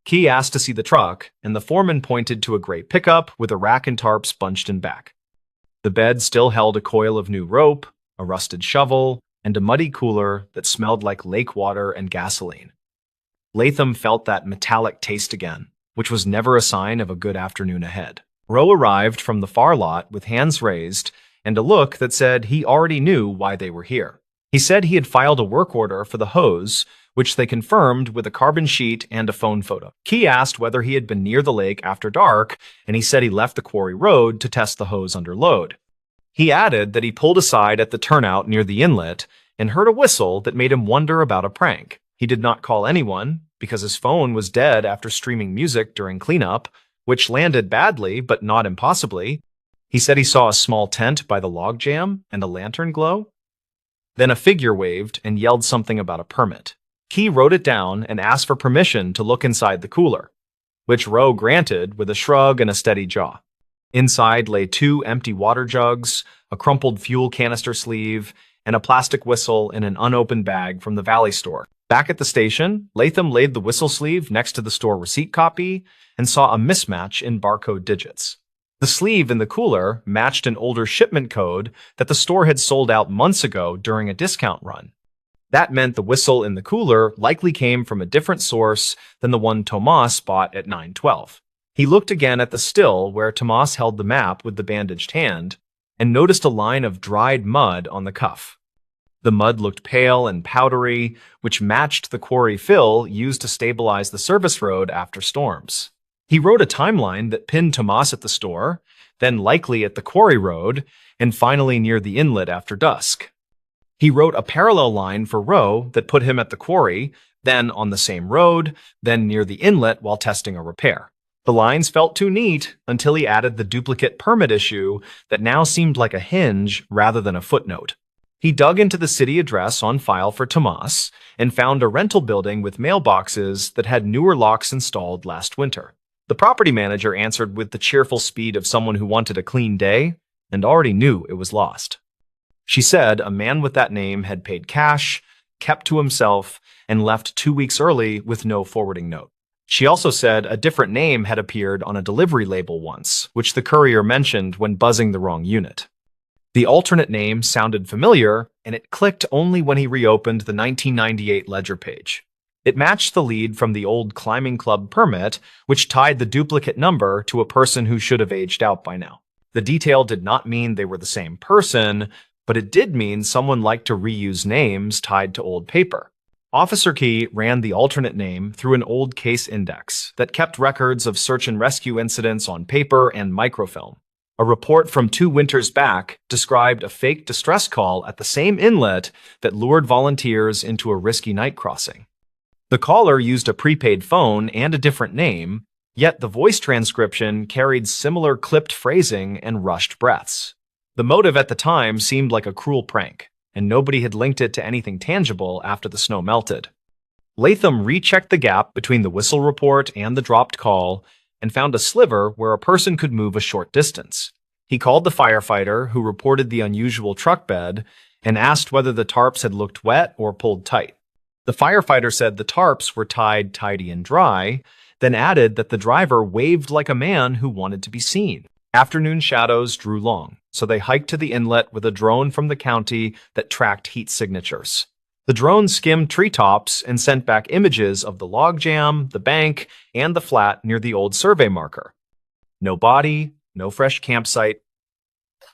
Key asked to see the truck, and the foreman pointed to a gray pickup with a rack and tarps bunched in back. The bed still held a coil of new rope, a rusted shovel, and a muddy cooler that smelled like lake water and gasoline. Latham felt that metallic taste again, which was never a sign of a good afternoon ahead. Rowe arrived from the far lot with hands raised and a look that said he already knew why they were here. He said he had filed a work order for the hose, which they confirmed with a carbon sheet and a phone photo. Key asked whether he had been near the lake after dark, and he said he left the quarry road to test the hose under load. He added that he pulled aside at the turnout near the inlet and heard a whistle that made him wonder about a prank. He did not call anyone because his phone was dead after streaming music during cleanup, which landed badly but not impossibly. He said he saw a small tent by the logjam and a lantern glow. Then a figure waved and yelled something about a permit. Key wrote it down and asked for permission to look inside the cooler, which Rowe granted with a shrug and a steady jaw. Inside lay 2 empty water jugs, a crumpled fuel canister sleeve, and a plastic whistle in an unopened bag from the Valley store. Back at the station, Latham laid the whistle sleeve next to the store receipt copy and saw a mismatch in barcode digits. The sleeve in the cooler matched an older shipment code that the store had sold out months ago during a discount run. That meant the whistle in the cooler likely came from a different source than the one Tomas bought at 912. He looked again at the still where Tomas held the map with the bandaged hand and noticed a line of dried mud on the cuff. The mud looked pale and powdery, which matched the quarry fill used to stabilize the service road after storms. He wrote a timeline that pinned Tomas at the store, then likely at the quarry road, and finally near the inlet after dusk. He wrote a parallel line for Roe that put him at the quarry, then on the same road, then near the inlet while testing a repair. The lines felt too neat until he added the duplicate permit issue that now seemed like a hinge rather than a footnote. He dug into the city address on file for Tomas and found a rental building with mailboxes that had newer locks installed last winter. The property manager answered with the cheerful speed of someone who wanted a clean day and already knew it was lost. She said a man with that name had paid cash, kept to himself, and left 2 weeks early with no forwarding note. She also said a different name had appeared on a delivery label once, which the courier mentioned when buzzing the wrong unit. The alternate name sounded familiar, and it clicked only when he reopened the 1998 ledger page. It matched the lead from the old climbing club permit, which tied the duplicate number to a person who should have aged out by now. The detail did not mean they were the same person, but it did mean someone liked to reuse names tied to old paper. Officer Key ran the alternate name through an old case index that kept records of search and rescue incidents on paper and microfilm. A report from 2 winters back described a fake distress call at the same inlet that lured volunteers into a risky night crossing. The caller used a prepaid phone and a different name, yet the voice transcription carried similar clipped phrasing and rushed breaths. The motive at the time seemed like a cruel prank, and nobody had linked it to anything tangible after the snow melted. Latham rechecked the gap between the whistle report and the dropped call and found a sliver where a person could move a short distance. He called the firefighter, who reported the unusual truck bed, and asked whether the tarps had looked wet or pulled tight. The firefighter said the tarps were tied tidy and dry, then added that the driver waved like a man who wanted to be seen. Afternoon shadows drew long, so they hiked to the inlet with a drone from the county that tracked heat signatures. The drone skimmed treetops and sent back images of the logjam, the bank, and the flat near the old survey marker. No body, no fresh campsite,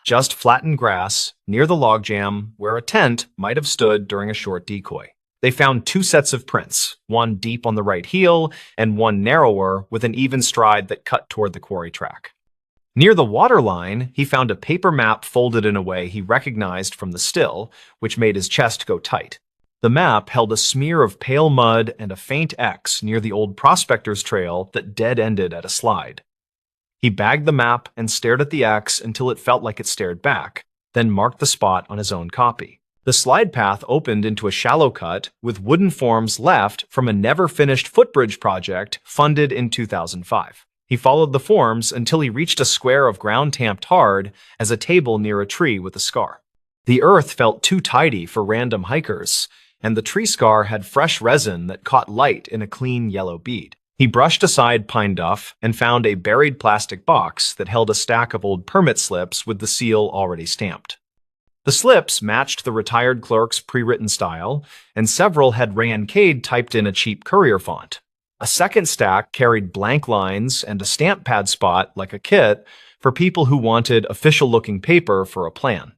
just flattened grass near the logjam where a tent might have stood during a short decoy. They found 2 sets of prints, one deep on the right heel and one narrower with an even stride that cut toward the quarry track. Near the waterline, he found a paper map folded in a way he recognized from the still, which made his chest go tight. The map held a smear of pale mud and a faint X near the old prospector's trail that dead-ended at a slide. He bagged the map and stared at the X until it felt like it stared back, then marked the spot on his own copy. The slide path opened into a shallow cut with wooden forms left from a never-finished footbridge project funded in 2005. He followed the forms until he reached a square of ground tamped hard as a table near a tree with a scar. The earth felt too tidy for random hikers, and the tree scar had fresh resin that caught light in a clean yellow bead. He brushed aside pine duff and found a buried plastic box that held a stack of old permit slips with the seal already stamped. The slips matched the retired clerk's pre-written style, and several had Rancade typed in a cheap courier font. A second stack carried blank lines and a stamp pad spot like a kit for people who wanted official-looking paper for a plan.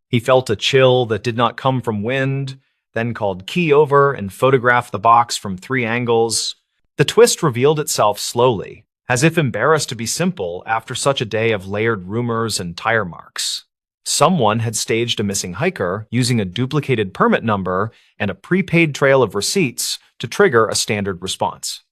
He felt a chill that did not come from wind, then called Key over and photographed the box from 3 angles. The twist revealed itself slowly, as if embarrassed to be simple after such a day of layered rumors and tire marks. Someone had staged a missing hiker using a duplicated permit number and a prepaid trail of receipts to trigger a standard response.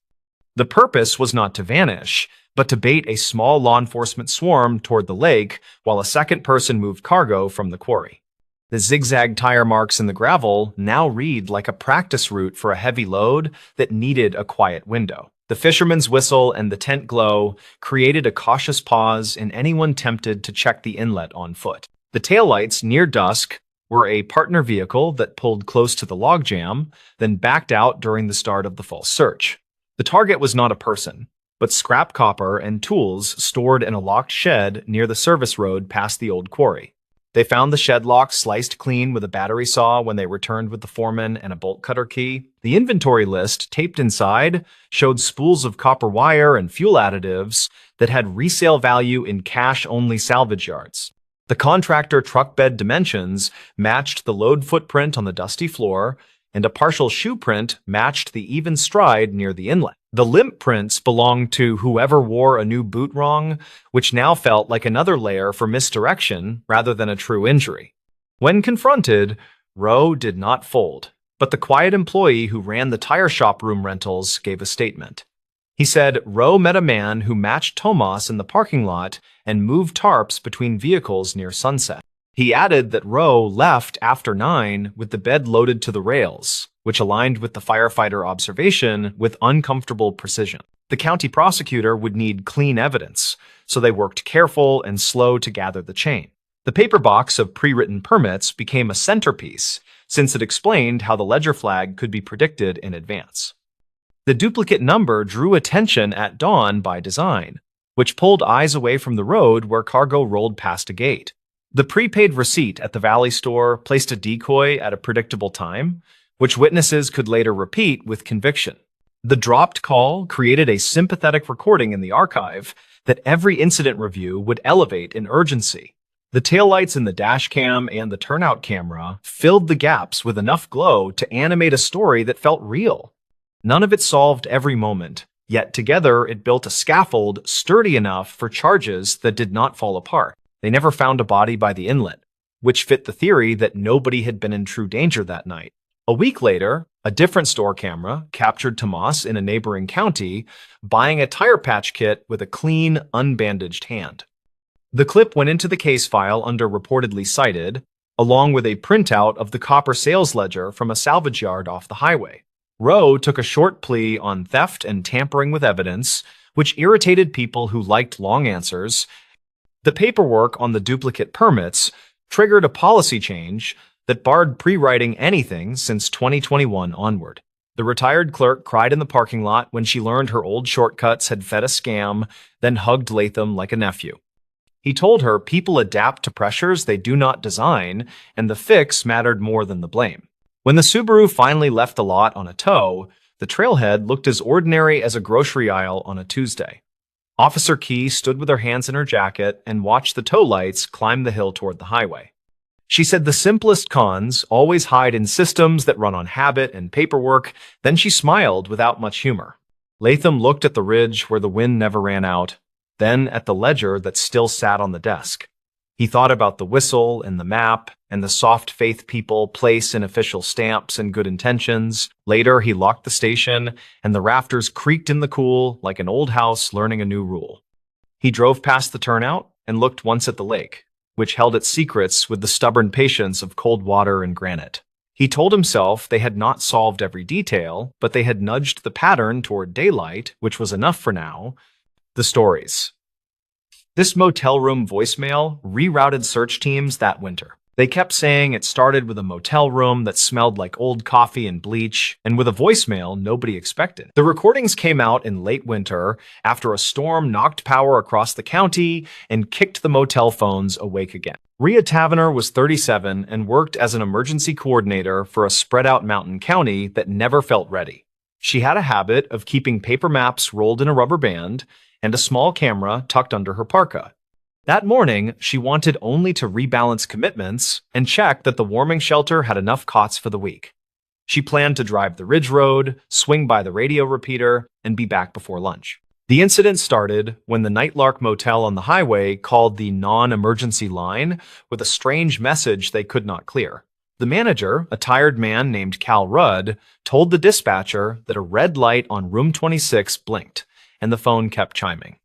The purpose was not to vanish, but to bait a small law enforcement swarm toward the lake while a second person moved cargo from the quarry. The zigzag tire marks in the gravel now read like a practice route for a heavy load that needed a quiet window. The fisherman's whistle and the tent glow created a cautious pause in anyone tempted to check the inlet on foot. The taillights near dusk were a partner vehicle that pulled close to the logjam, then backed out during the start of the false search. The target was not a person, but scrap copper and tools stored in a locked shed near the service road past the old quarry. They found the shed lock sliced clean with a battery saw when they returned with the foreman and a bolt cutter key. The inventory list taped inside showed spools of copper wire and fuel additives that had resale value in cash-only salvage yards. The contractor truck bed dimensions matched the load footprint on the dusty floor, and a partial shoe print matched the even stride near the inlet. The limp prints belonged to whoever wore a new boot wrong, which now felt like another layer for misdirection rather than a true injury. When confronted, Rowe did not fold, but the quiet employee who ran the tire shop room rentals gave a statement. He said Rowe met a man who matched Tomas in the parking lot and moved tarps between vehicles near sunset. He added that Rowe left after 9 with the bed loaded to the rails, which aligned with the firefighter observation with uncomfortable precision. The county prosecutor would need clean evidence, so they worked careful and slow to gather the chain. The paper box of pre-written permits became a centerpiece, since it explained how the ledger flag could be predicted in advance. The duplicate number drew attention at dawn by design, which pulled eyes away from the road where cargo rolled past a gate. The prepaid receipt at the Valley store placed a decoy at a predictable time, which witnesses could later repeat with conviction. The dropped call created a sympathetic recording in the archive that every incident review would elevate in urgency. The taillights in the dash cam and the turnout camera filled the gaps with enough glow to animate a story that felt real. None of it solved every moment, yet together it built a scaffold sturdy enough for charges that did not fall apart. They never found a body by the inlet, which fit the theory that nobody had been in true danger that night. A week later, a different store camera captured Tomas in a neighboring county buying a tire patch kit with a clean, unbandaged hand. The clip went into the case file under reportedly cited, along with a printout of the copper sales ledger from a salvage yard off the highway. Rowe took a short plea on theft and tampering with evidence, which irritated people who liked long answers. The paperwork on the duplicate permits triggered a policy change that barred pre-writing anything since 2021 onward. The retired clerk cried in the parking lot when she learned her old shortcuts had fed a scam, then hugged Latham like a nephew. He told her people adapt to pressures they do not design, and the fix mattered more than the blame. When the Subaru finally left the lot on a tow, the trailhead looked as ordinary as a grocery aisle on a Tuesday. Officer Key stood with her hands in her jacket and watched the tow lights climb the hill toward the highway. She said the simplest cons always hide in systems that run on habit and paperwork. Then she smiled without much humor. Latham looked at the ridge where the wind never ran out, then at the ledger that still sat on the desk. He thought about the whistle and the map and the soft faith people place in official stamps and good intentions. Later, he locked the station, and the rafters creaked in the cool like an old house learning a new rule. He drove past the turnout and looked once at the lake, which held its secrets with the stubborn patience of cold water and granite. He told himself they had not solved every detail, but they had nudged the pattern toward daylight, which was enough for now. The stories. This motel room voicemail rerouted search teams that winter. They kept saying it started with a motel room that smelled like old coffee and bleach, and with a voicemail nobody expected. The recordings came out in late winter after a storm knocked power across the county and kicked the motel phones awake again. Rhea Tavener was 37 and worked as an emergency coordinator for a spread-out mountain county that never felt ready. She had a habit of keeping paper maps rolled in a rubber band and a small camera tucked under her parka. That morning, she wanted only to rebalance commitments and check that the warming shelter had enough cots for the week. She planned to drive the Ridge Road, swing by the radio repeater, and be back before lunch. The incident started when the Nightlark Motel on the highway called the non-emergency line with a strange message they could not clear. The manager, a tired man named Cal Rudd, told the dispatcher that a red light on room 26 blinked, and the phone kept chiming.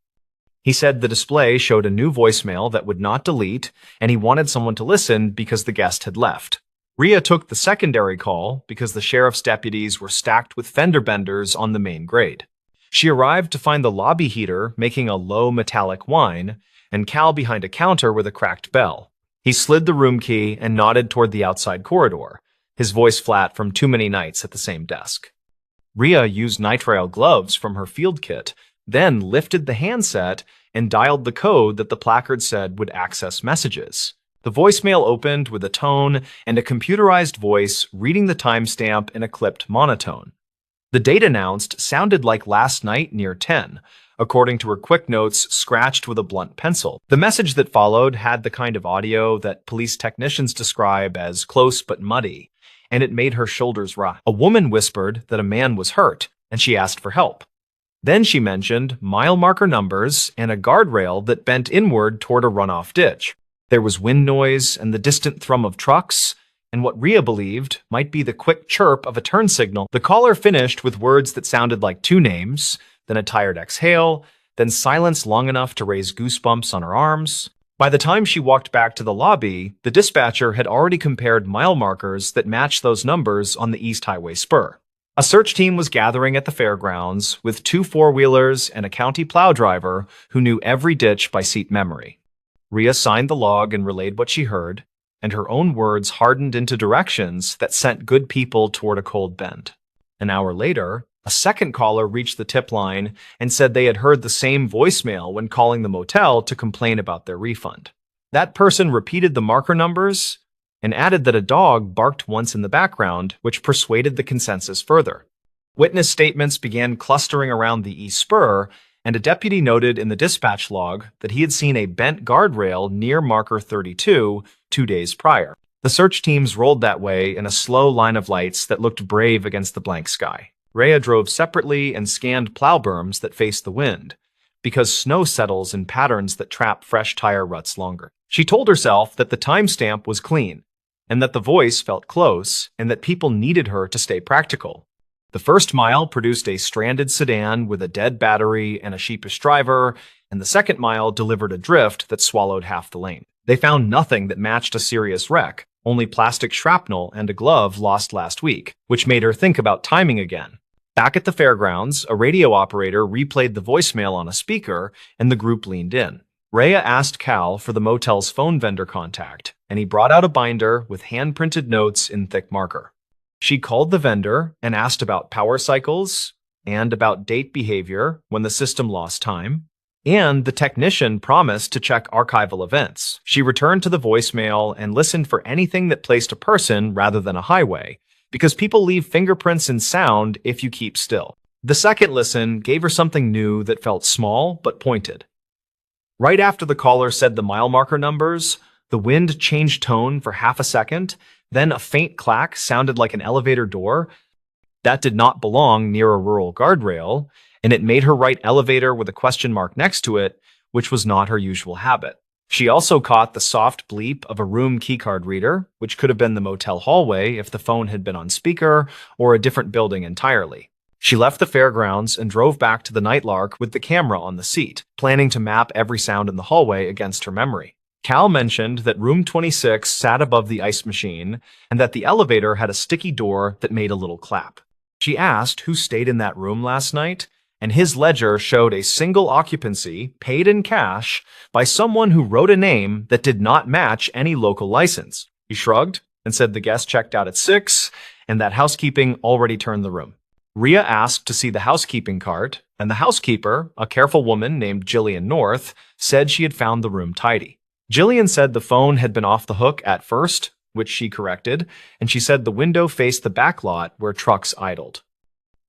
He said the display showed a new voicemail that would not delete, and he wanted someone to listen because the guest had left. Rhea took the secondary call because the sheriff's deputies were stacked with fender benders on the main grade. She arrived to find the lobby heater making a low metallic whine, and Cal behind a counter with a cracked bell. He slid the room key and nodded toward the outside corridor, his voice flat from too many nights at the same desk. Rhea used nitrile gloves from her field kit, then lifted the handset and dialed the code that the placard said would access messages. The voicemail opened with a tone and a computerized voice reading the timestamp in a clipped monotone. The date announced sounded like last night near 10, according to her quick notes scratched with a blunt pencil. The message that followed had the kind of audio that police technicians describe as close but muddy, and it made her shoulders rise. A woman whispered that a man was hurt, and she asked for help. Then she mentioned mile marker numbers and a guardrail that bent inward toward a runoff ditch. There was wind noise and the distant thrum of trucks, and what Rhea believed might be the quick chirp of a turn signal. The caller finished with words that sounded like two names, then a tired exhale, then silence long enough to raise goosebumps on her arms. By the time she walked back to the lobby, the dispatcher had already compared mile markers that matched those numbers on the East Highway spur. A search team was gathering at the fairgrounds with 2 four-wheelers and a county plow driver who knew every ditch by seat memory. Rhea signed the log and relayed what she heard, and her own words hardened into directions that sent good people toward a cold bend. An hour later, a second caller reached the tip line and said they had heard the same voicemail when calling the motel to complain about their refund. That person repeated the marker numbers and added that a dog barked once in the background, which persuaded the consensus further. Witness statements began clustering around the East Spur, and a deputy noted in the dispatch log that he had seen a bent guardrail near marker 32 2 days prior. The search teams rolled that way in a slow line of lights that looked brave against the blank sky. Rhea drove separately and scanned plow berms that faced the wind, because snow settles in patterns that trap fresh tire ruts longer. She told herself that the timestamp was clean, and that the voice felt close, and that people needed her to stay practical. The first mile produced a stranded sedan with a dead battery and a sheepish driver, and the second mile delivered a drift that swallowed half the lane. They found nothing that matched a serious wreck, only plastic shrapnel and a glove lost last week, which made her think about timing again. Back at the fairgrounds, a radio operator replayed the voicemail on a speaker, and the group leaned in. Rhea asked Cal for the motel's phone vendor contact, and he brought out a binder with hand-printed notes in thick marker. She called the vendor and asked about power cycles and about date behavior when the system lost time, and the technician promised to check archival events. She returned to the voicemail and listened for anything that placed a person rather than a highway, because people leave fingerprints in sound if you keep still. The second listen gave her something new that felt small but pointed. Right after the caller said the mile marker numbers, the wind changed tone for half a second, then a faint clack sounded like an elevator door. That did not belong near a rural guardrail, and it made her write elevator with a question mark next to it, which was not her usual habit. She also caught the soft bleep of a room keycard reader, which could have been the motel hallway if the phone had been on speaker, or a different building entirely. She left the fairgrounds and drove back to the Nightlark with the camera on the seat, planning to map every sound in the hallway against her memory. Cal mentioned that room 26 sat above the ice machine and that the elevator had a sticky door that made a little clap. She asked who stayed in that room last night, and his ledger showed a single occupancy, paid in cash, by someone who wrote a name that did not match any local license. He shrugged and said the guest checked out at 6 and that housekeeping already turned the room. Rhea asked to see the housekeeping cart, and the housekeeper, a careful woman named Jillian North, said she had found the room tidy. Jillian said the phone had been off the hook at first, which she corrected, and she said the window faced the back lot where trucks idled.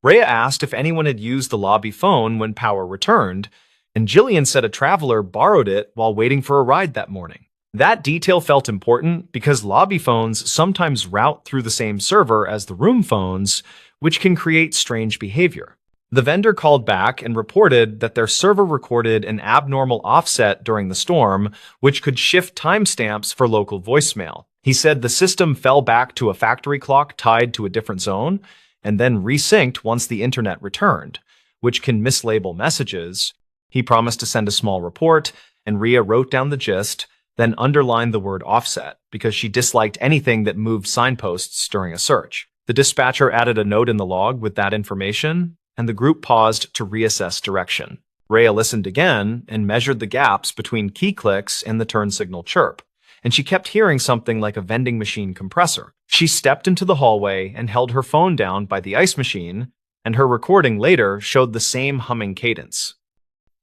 Rhea asked if anyone had used the lobby phone when power returned, and Jillian said a traveler borrowed it while waiting for a ride that morning. That detail felt important because lobby phones sometimes route through the same server as the room phones, which can create strange behavior. The vendor called back and reported that their server recorded an abnormal offset during the storm, which could shift timestamps for local voicemail. He said the system fell back to a factory clock tied to a different zone, and then resynced once the internet returned, which can mislabel messages. He promised to send a small report, and Rhea wrote down the gist, then underlined the word offset because she disliked anything that moved signposts during a search. The dispatcher added a note in the log with that information, and the group paused to reassess direction. Rhea listened again and measured the gaps between key clicks and the turn signal chirp, and she kept hearing something like a vending machine compressor. She stepped into the hallway and held her phone down by the ice machine, and her recording later showed the same humming cadence.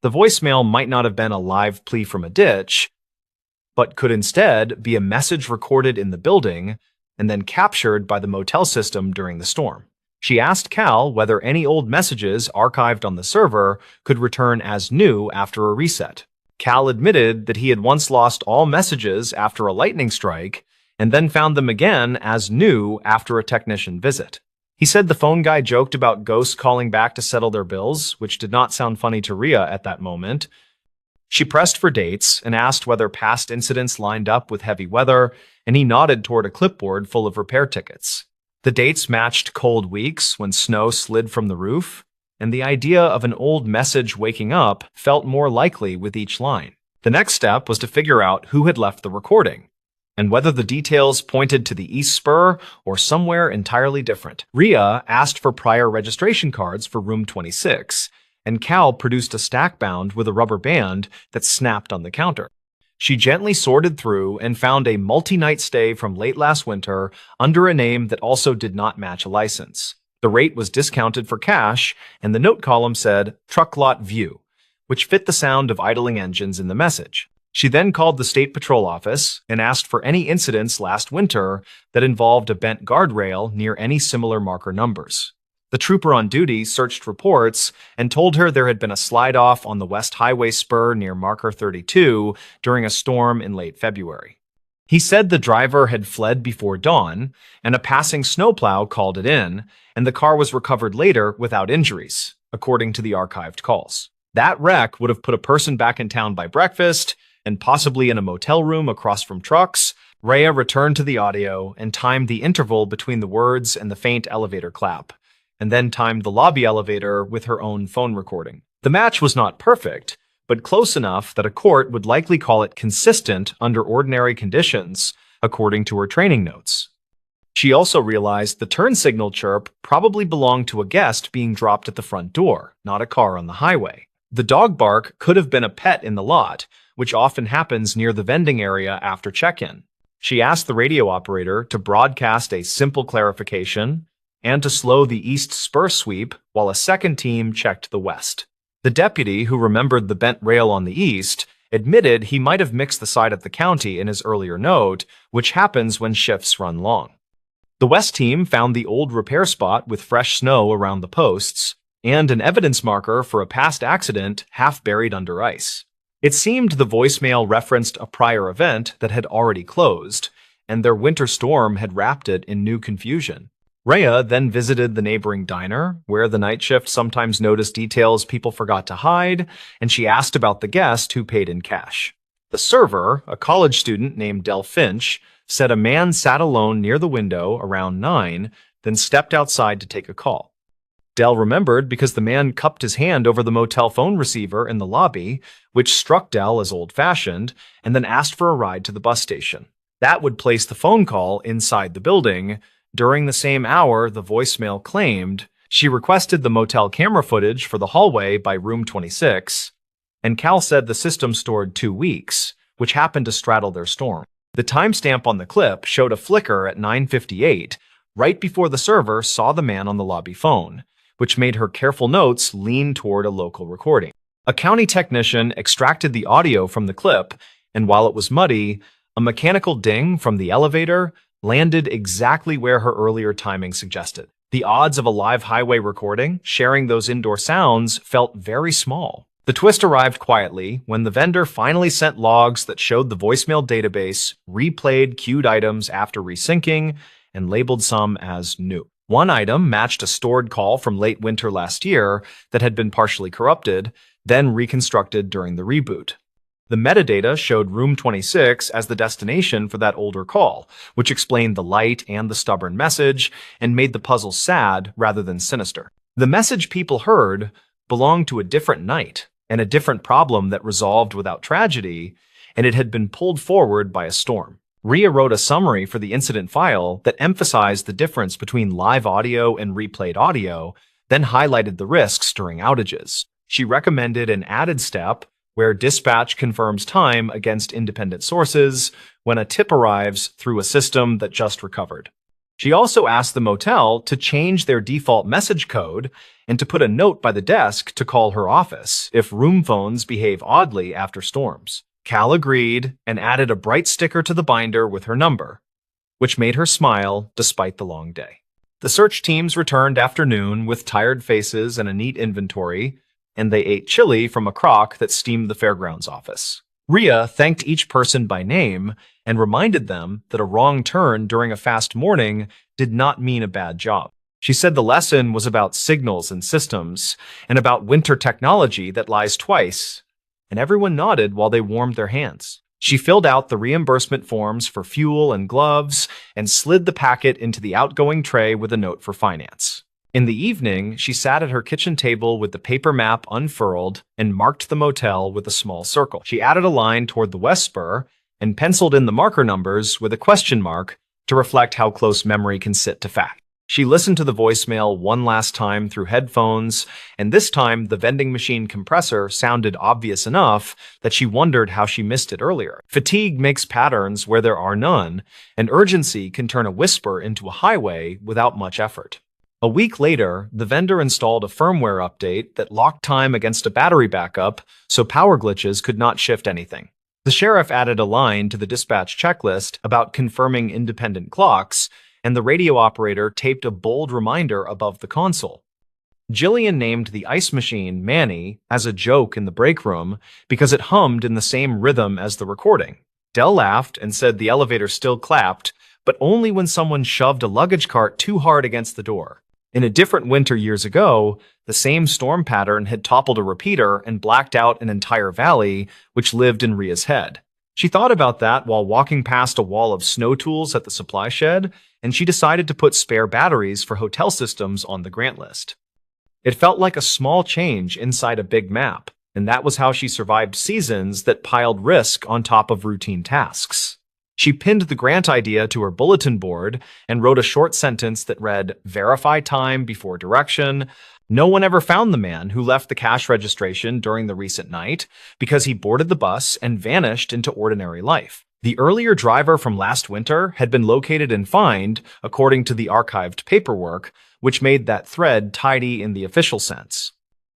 The voicemail might not have been a live plea from a ditch, but could instead be a message recorded in the building and then captured by the motel system during the storm. She asked Cal whether any old messages archived on the server could return as new after a reset. Cal admitted that he had once lost all messages after a lightning strike and then found them again as new after a technician visit. He said the phone guy joked about ghosts calling back to settle their bills, which did not sound funny to Rhea at that moment. She pressed for dates and asked whether past incidents lined up with heavy weather, and he nodded toward a clipboard full of repair tickets. The dates matched cold weeks when snow slid from the roof, and the idea of an old message waking up felt more likely with each line. The next step was to figure out who had left the recording, and whether the details pointed to the East Spur or somewhere entirely different. Rhea asked for prior registration cards for room 26, and Cal produced a stack bound with a rubber band that snapped on the counter. She gently sorted through and found a multi-night stay from late last winter under a name that also did not match a license. The rate was discounted for cash, and the note column said, "Truck Lot View," which fit the sound of idling engines in the message. She then called the State Patrol office and asked for any incidents last winter that involved a bent guardrail near any similar marker numbers. The trooper on duty searched reports and told her there had been a slide-off on the West Highway spur near marker 32 during a storm in late February. He said the driver had fled before dawn, and a passing snowplow called it in, and the car was recovered later without injuries, according to the archived calls. That wreck would have put a person back in town by breakfast, and possibly in a motel room across from trucks. Rhea returned to the audio and timed the interval between the words and the faint elevator clap, and then timed the lobby elevator with her own phone recording. The match was not perfect, but close enough that a court would likely call it consistent under ordinary conditions, according to her training notes. She also realized the turn signal chirp probably belonged to a guest being dropped at the front door, not a car on the highway. The dog bark could have been a pet in the lot, which often happens near the vending area after check-in. She asked the radio operator to broadcast a simple clarification and to slow the east spur sweep while a second team checked the west. The deputy, who remembered the bent rail on the east, admitted he might have mixed the side of the county in his earlier note, which happens when shifts run long. The west team found the old repair spot with fresh snow around the posts and an evidence marker for a past accident half buried under ice. It seemed the voicemail referenced a prior event that had already closed, and their winter storm had wrapped it in new confusion. Rhea then visited the neighboring diner, where the night shift sometimes noticed details people forgot to hide, and she asked about the guest who paid in cash. The server, a college student named Del Finch, said a man sat alone near the window around 9, then stepped outside to take a call. Del remembered because the man cupped his hand over the motel phone receiver in the lobby, which struck Del as old-fashioned, and then asked for a ride to the bus station. That would place the phone call inside the building. During the same hour, the voicemail claimed she requested the motel camera footage for the hallway by room 26, and Cal said the system stored 2 weeks, which happened to straddle their storm. The timestamp on the clip showed a flicker at 9:58, right before the server saw the man on the lobby phone, which made her careful notes lean toward a local recording. A county technician extracted the audio from the clip, and while it was muddy, a mechanical ding from the elevator landed exactly where her earlier timing suggested. The odds of a live highway recording sharing those indoor sounds felt very small. The twist arrived quietly when the vendor finally sent logs that showed the voicemail database replayed queued items after resyncing and labeled some as new. One item matched a stored call from late winter last year that had been partially corrupted, then reconstructed during the reboot. The metadata showed room 26 as the destination for that older call, which explained the light and the stubborn message and made the puzzle sad rather than sinister. The message people heard belonged to a different night and a different problem that resolved without tragedy, and it had been pulled forward by a storm. Rhea wrote a summary for the incident file that emphasized the difference between live audio and replayed audio, then highlighted the risks during outages. She recommended an added step where dispatch confirms time against independent sources when a tip arrives through a system that just recovered. She also asked the motel to change their default message code and to put a note by the desk to call her office if room phones behave oddly after storms. Cal agreed and added a bright sticker to the binder with her number, which made her smile despite the long day. The search teams returned after noon with tired faces and a neat inventory, and they ate chili from a crock that steamed the fairgrounds office. Rhea thanked each person by name and reminded them that a wrong turn during a fast morning did not mean a bad job. She said the lesson was about signals and systems and about winter technology that lies twice, and everyone nodded while they warmed their hands. She filled out the reimbursement forms for fuel and gloves and slid the packet into the outgoing tray with a note for finance. In the evening, she sat at her kitchen table with the paper map unfurled and marked the motel with a small circle. She added a line toward the west spur and penciled in the marker numbers with a question mark to reflect how close memory can sit to fact. She listened to the voicemail one last time through headphones, and this time the vending machine compressor sounded obvious enough that she wondered how she missed it earlier. Fatigue makes patterns where there are none, and urgency can turn a whisper into a highway without much effort. A week later, the vendor installed a firmware update that locked time against a battery backup so power glitches could not shift anything. The sheriff added a line to the dispatch checklist about confirming independent clocks, and the radio operator taped a bold reminder above the console. Jillian named the ice machine Manny as a joke in the break room because it hummed in the same rhythm as the recording. Dell laughed and said the elevator still clapped, but only when someone shoved a luggage cart too hard against the door. In a different winter years ago, the same storm pattern had toppled a repeater and blacked out an entire valley, which lived in Rhea's head. She thought about that while walking past a wall of snow tools at the supply shed, and she decided to put spare batteries for hotel systems on the grant list. It felt like a small change inside a big map, and that was how she survived seasons that piled risk on top of routine tasks. She pinned the grant idea to her bulletin board and wrote a short sentence that read, "Verify time before direction." No one ever found the man who left the cash registration during the recent night because he boarded the bus and vanished into ordinary life. The earlier driver from last winter had been located and fined, according to the archived paperwork, which made that thread tidy in the official sense.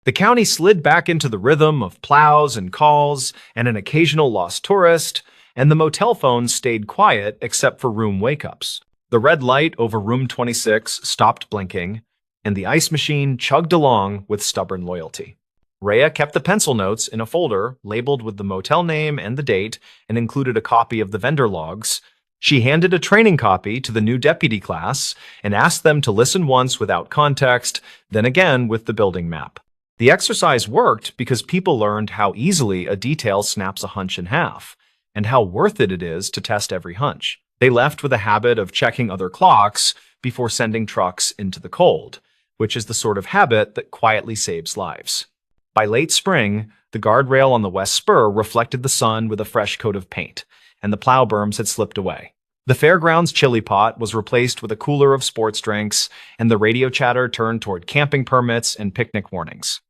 The county slid back into the rhythm of plows and calls and an occasional lost tourist, and the motel phones stayed quiet except for room wake-ups. The red light over room 26 stopped blinking, and the ice machine chugged along with stubborn loyalty. Rhea kept the pencil notes in a folder labeled with the motel name and the date and included a copy of the vendor logs. She handed a training copy to the new deputy class and asked them to listen once without context, then again with the building map. The exercise worked because people learned how easily a detail snaps a hunch in half, and how worth it is to test every hunch. They left with a habit of checking other clocks before sending trucks into the cold, which is the sort of habit that quietly saves lives. By late spring, the guardrail on the west spur reflected the sun with a fresh coat of paint, and the plow berms had slipped away. The fairgrounds chili pot was replaced with a cooler of sports drinks, and the radio chatter turned toward camping permits and picnic warnings.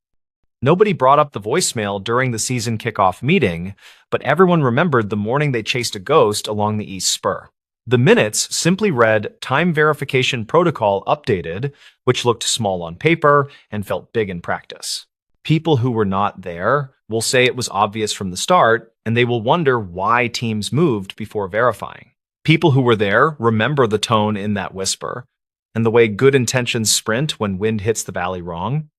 Nobody brought up the voicemail during the season kickoff meeting, but everyone remembered the morning they chased a ghost along the east spur. The minutes simply read "Time Verification Protocol Updated," which looked small on paper and felt big in practice. People who were not there will say it was obvious from the start, and they will wonder why teams moved before verifying. People who were there remember the tone in that whisper, and the way good intentions sprint when wind hits the valley wrong.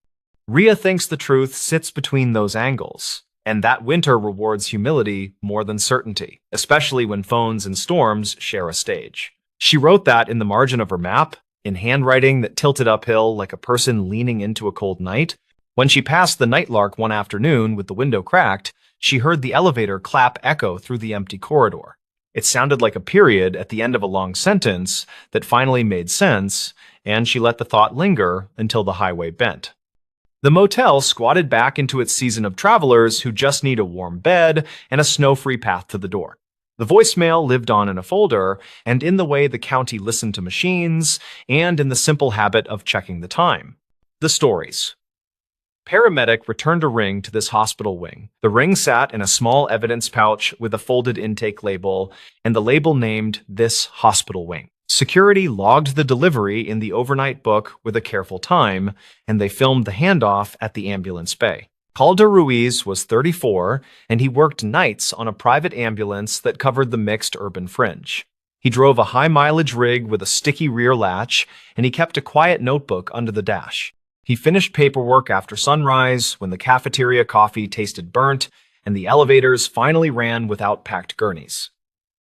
Rhea thinks the truth sits between those angles, and that winter rewards humility more than certainty, especially when phones and storms share a stage. She wrote that in the margin of her map, in handwriting that tilted uphill like a person leaning into a cold night. When she passed the Nightlark one afternoon with the window cracked, she heard the elevator clap echo through the empty corridor. It sounded like a period at the end of a long sentence that finally made sense, and she let the thought linger until the highway bent. The motel squatted back into its season of travelers who just need a warm bed and a snow-free path to the door. The voicemail lived on in a folder, and in the way the county listened to machines, and in the simple habit of checking the time. The stories. Paramedic returned a ring to this hospital wing. The ring sat in a small evidence pouch with a folded intake label, and the label named "This Hospital Wing." Security logged the delivery in the overnight book with a careful time, and they filmed the handoff at the ambulance bay. Calder Ruiz was 34, and he worked nights on a private ambulance that covered the mixed urban fringe. He drove a high-mileage rig with a sticky rear latch, and he kept a quiet notebook under the dash. He finished paperwork after sunrise when the cafeteria coffee tasted burnt and the elevators finally ran without packed gurneys.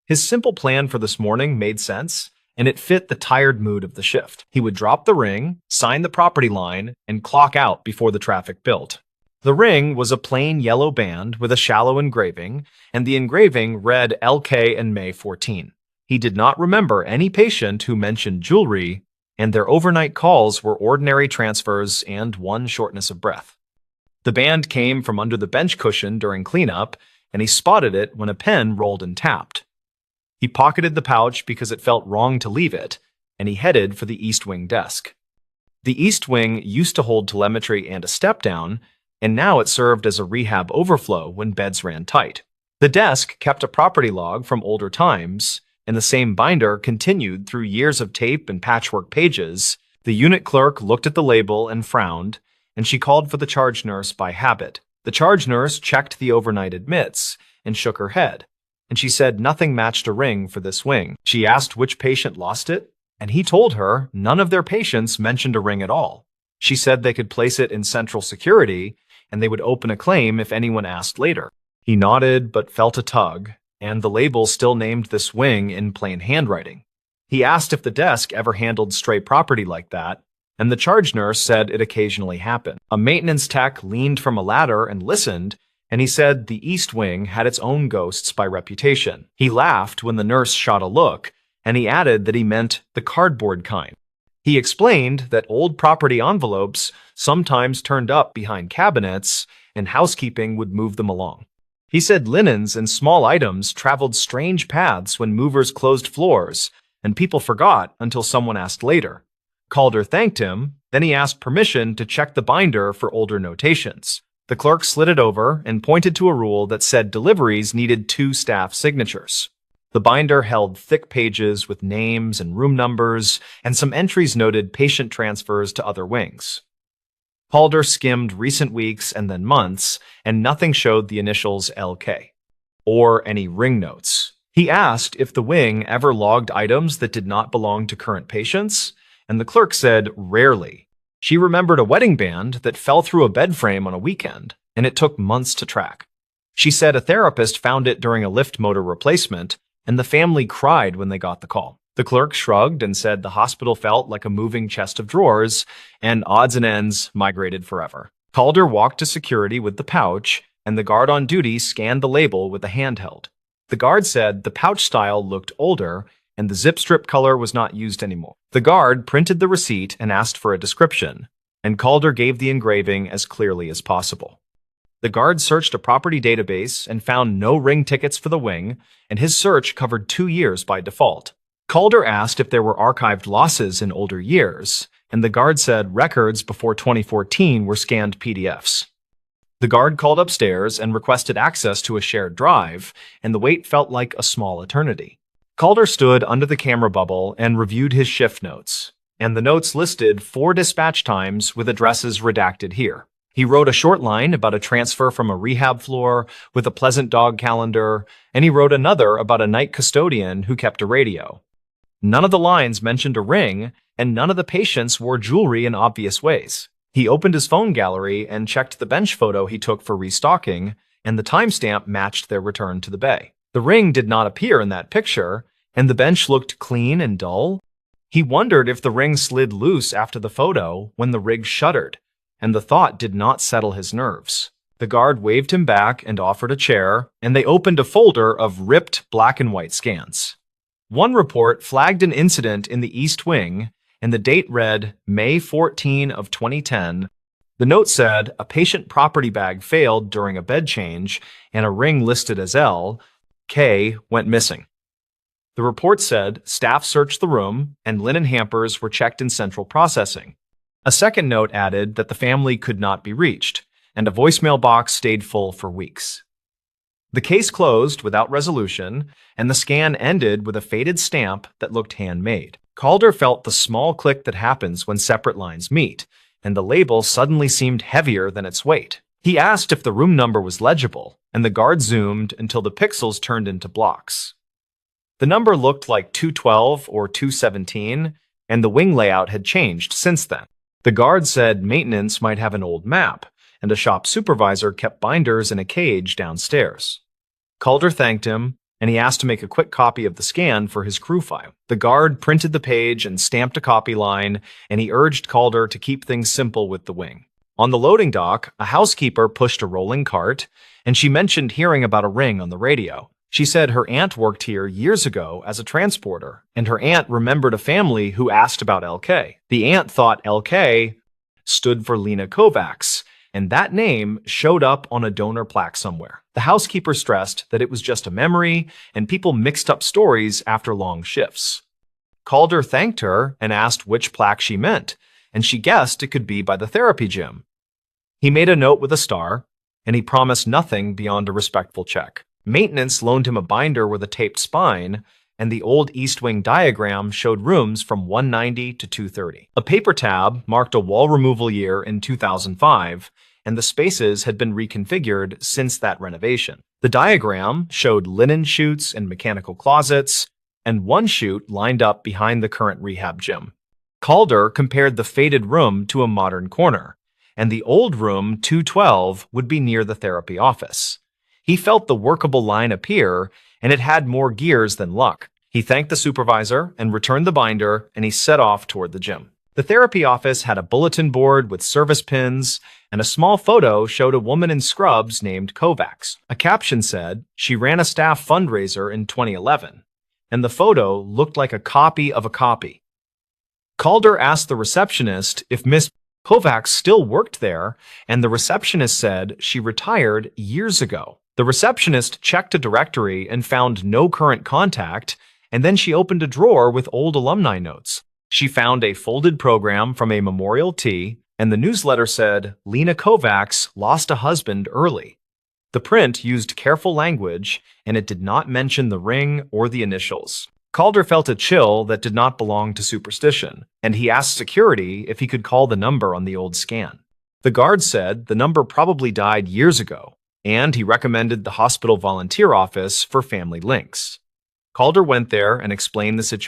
His simple plan for this morning made sense, and it fit the tired mood of the shift. He would drop the ring, sign the property line, and clock out before the traffic built. The ring was a plain yellow band with a shallow engraving, and the engraving read LK and May 14. He did not remember any patient who mentioned jewelry, and their overnight calls were ordinary transfers and one shortness of breath. The band came from under the bench cushion during cleanup, and he spotted it when a pen rolled and tapped. He pocketed the pouch because it felt wrong to leave it, and he headed for the East Wing desk. The East Wing used to hold telemetry and a step-down, and now it served as a rehab overflow when beds ran tight. The desk kept a property log from older times, and the same binder continued through years of tape and patchwork pages. The unit clerk looked at the label and frowned, and she called for the charge nurse by habit. The charge nurse checked the overnight admits and shook her head, and she said nothing matched a ring for this wing. She asked which patient lost it, and he told her none of their patients mentioned a ring at all. She said they could place it in central security, and they would open a claim if anyone asked later. He nodded but felt a tug, and the label still named this wing in plain handwriting. He asked if the desk ever handled stray property like that, and the charge nurse said it occasionally happened. A maintenance tech leaned from a ladder and listened, and he said the East Wing had its own ghosts by reputation. He laughed when the nurse shot a look, and he added that he meant the cardboard kind. He explained that old property envelopes sometimes turned up behind cabinets, and housekeeping would move them along. He said linens and small items traveled strange paths when movers closed floors, and people forgot until someone asked later. Calder thanked him, then he asked permission to check the binder for older notations. The clerk slid it over and pointed to a rule that said deliveries needed 2 staff signatures. The binder held thick pages with names and room numbers, and some entries noted patient transfers to other wings. Calder skimmed recent weeks and then months, and nothing showed the initials LK, or any ring notes. He asked if the wing ever logged items that did not belong to current patients, and the clerk said rarely. She remembered a wedding band that fell through a bed frame on a weekend, and it took months to track. She said a therapist found it during a lift motor replacement, and the family cried when they got the call. The clerk shrugged and said the hospital felt like a moving chest of drawers, and odds and ends migrated forever. Calder walked to security with the pouch, and the guard on duty scanned the label with a handheld. The guard said the pouch style looked older, and the zip strip color was not used anymore. The guard printed the receipt and asked for a description, and Calder gave the engraving as clearly as possible. The guard searched a property database and found no ring tickets for the wing, and his search covered 2 years by default. Calder asked if there were archived losses in older years, and the guard said records before 2014 were scanned PDFs. The guard called upstairs and requested access to a shared drive, and the wait felt like a small eternity. Calder stood under the camera bubble and reviewed his shift notes, and the notes listed 4 dispatch times with addresses redacted here. He wrote a short line about a transfer from a rehab floor with a pleasant dog calendar, and he wrote another about a night custodian who kept a radio. None of the lines mentioned a ring, and none of the patients wore jewelry in obvious ways. He opened his phone gallery and checked the bench photo he took for restocking, and the timestamp matched their return to the bay. The ring did not appear in that picture, and the bench looked clean and dull. He wondered if the ring slid loose after the photo when the rig shuddered, and the thought did not settle his nerves. The guard waved him back and offered a chair, and they opened a folder of ripped black and white scans. One report flagged an incident in the East Wing, and the date read May 14 of 2010. The note said a patient property bag failed during a bed change, and a ring listed as L.K. went missing. The report said staff searched the room, and linen hampers were checked in central processing. A second note added that the family could not be reached, and a voicemail box stayed full for weeks. The case closed without resolution, and the scan ended with a faded stamp that looked handmade. Calder felt the small click that happens when separate lines meet, and the label suddenly seemed heavier than its weight. He asked if the room number was legible, and the guard zoomed until the pixels turned into blocks. The number looked like 212 or 217, and the wing layout had changed since then. The guard said maintenance might have an old map, and a shop supervisor kept binders in a cage downstairs. Calder thanked him, and he asked to make a quick copy of the scan for his crew file. The guard printed the page and stamped a copy line, and he urged Calder to keep things simple with the wing. On the loading dock, a housekeeper pushed a rolling cart, and she mentioned hearing about a ring on the radio. She said her aunt worked here years ago as a transporter, and her aunt remembered a family who asked about LK. The aunt thought LK stood for Lena Kovacs, and that name showed up on a donor plaque somewhere. The housekeeper stressed that it was just a memory, and people mixed up stories after long shifts. Calder thanked her and asked which plaque she meant, and she guessed it could be by the therapy gym. He made a note with a star, and he promised nothing beyond a respectful check. Maintenance loaned him a binder with a taped spine, and the old East Wing diagram showed rooms from 190 to 230. A paper tab marked a wall removal year in 2005, and the spaces had been reconfigured since that renovation. The diagram showed linen chutes and mechanical closets, and one chute lined up behind the current rehab gym. Calder compared the faded room to a modern corner, and the old room 212 would be near the therapy office. He felt the workable line appear, and it had more gears than luck. He thanked the supervisor and returned the binder, and he set off toward the gym. The therapy office had a bulletin board with service pins, and a small photo showed a woman in scrubs named Kovacs. A caption said she ran a staff fundraiser in 2011, and the photo looked like a copy of a copy. Calder asked the receptionist if Miss Kovacs still worked there, and the receptionist said she retired years ago. The receptionist checked a directory and found no current contact, and then she opened a drawer with old alumni notes. She found a folded program from a memorial tea, and the newsletter said, "Lena Kovacs lost a husband early." The print used careful language, and it did not mention the ring or the initials. Calder felt a chill that did not belong to superstition, and he asked security if he could call the number on the old scan. The guard said the number probably died years ago, and he recommended the hospital volunteer office for family links. Calder went there and explained the situation.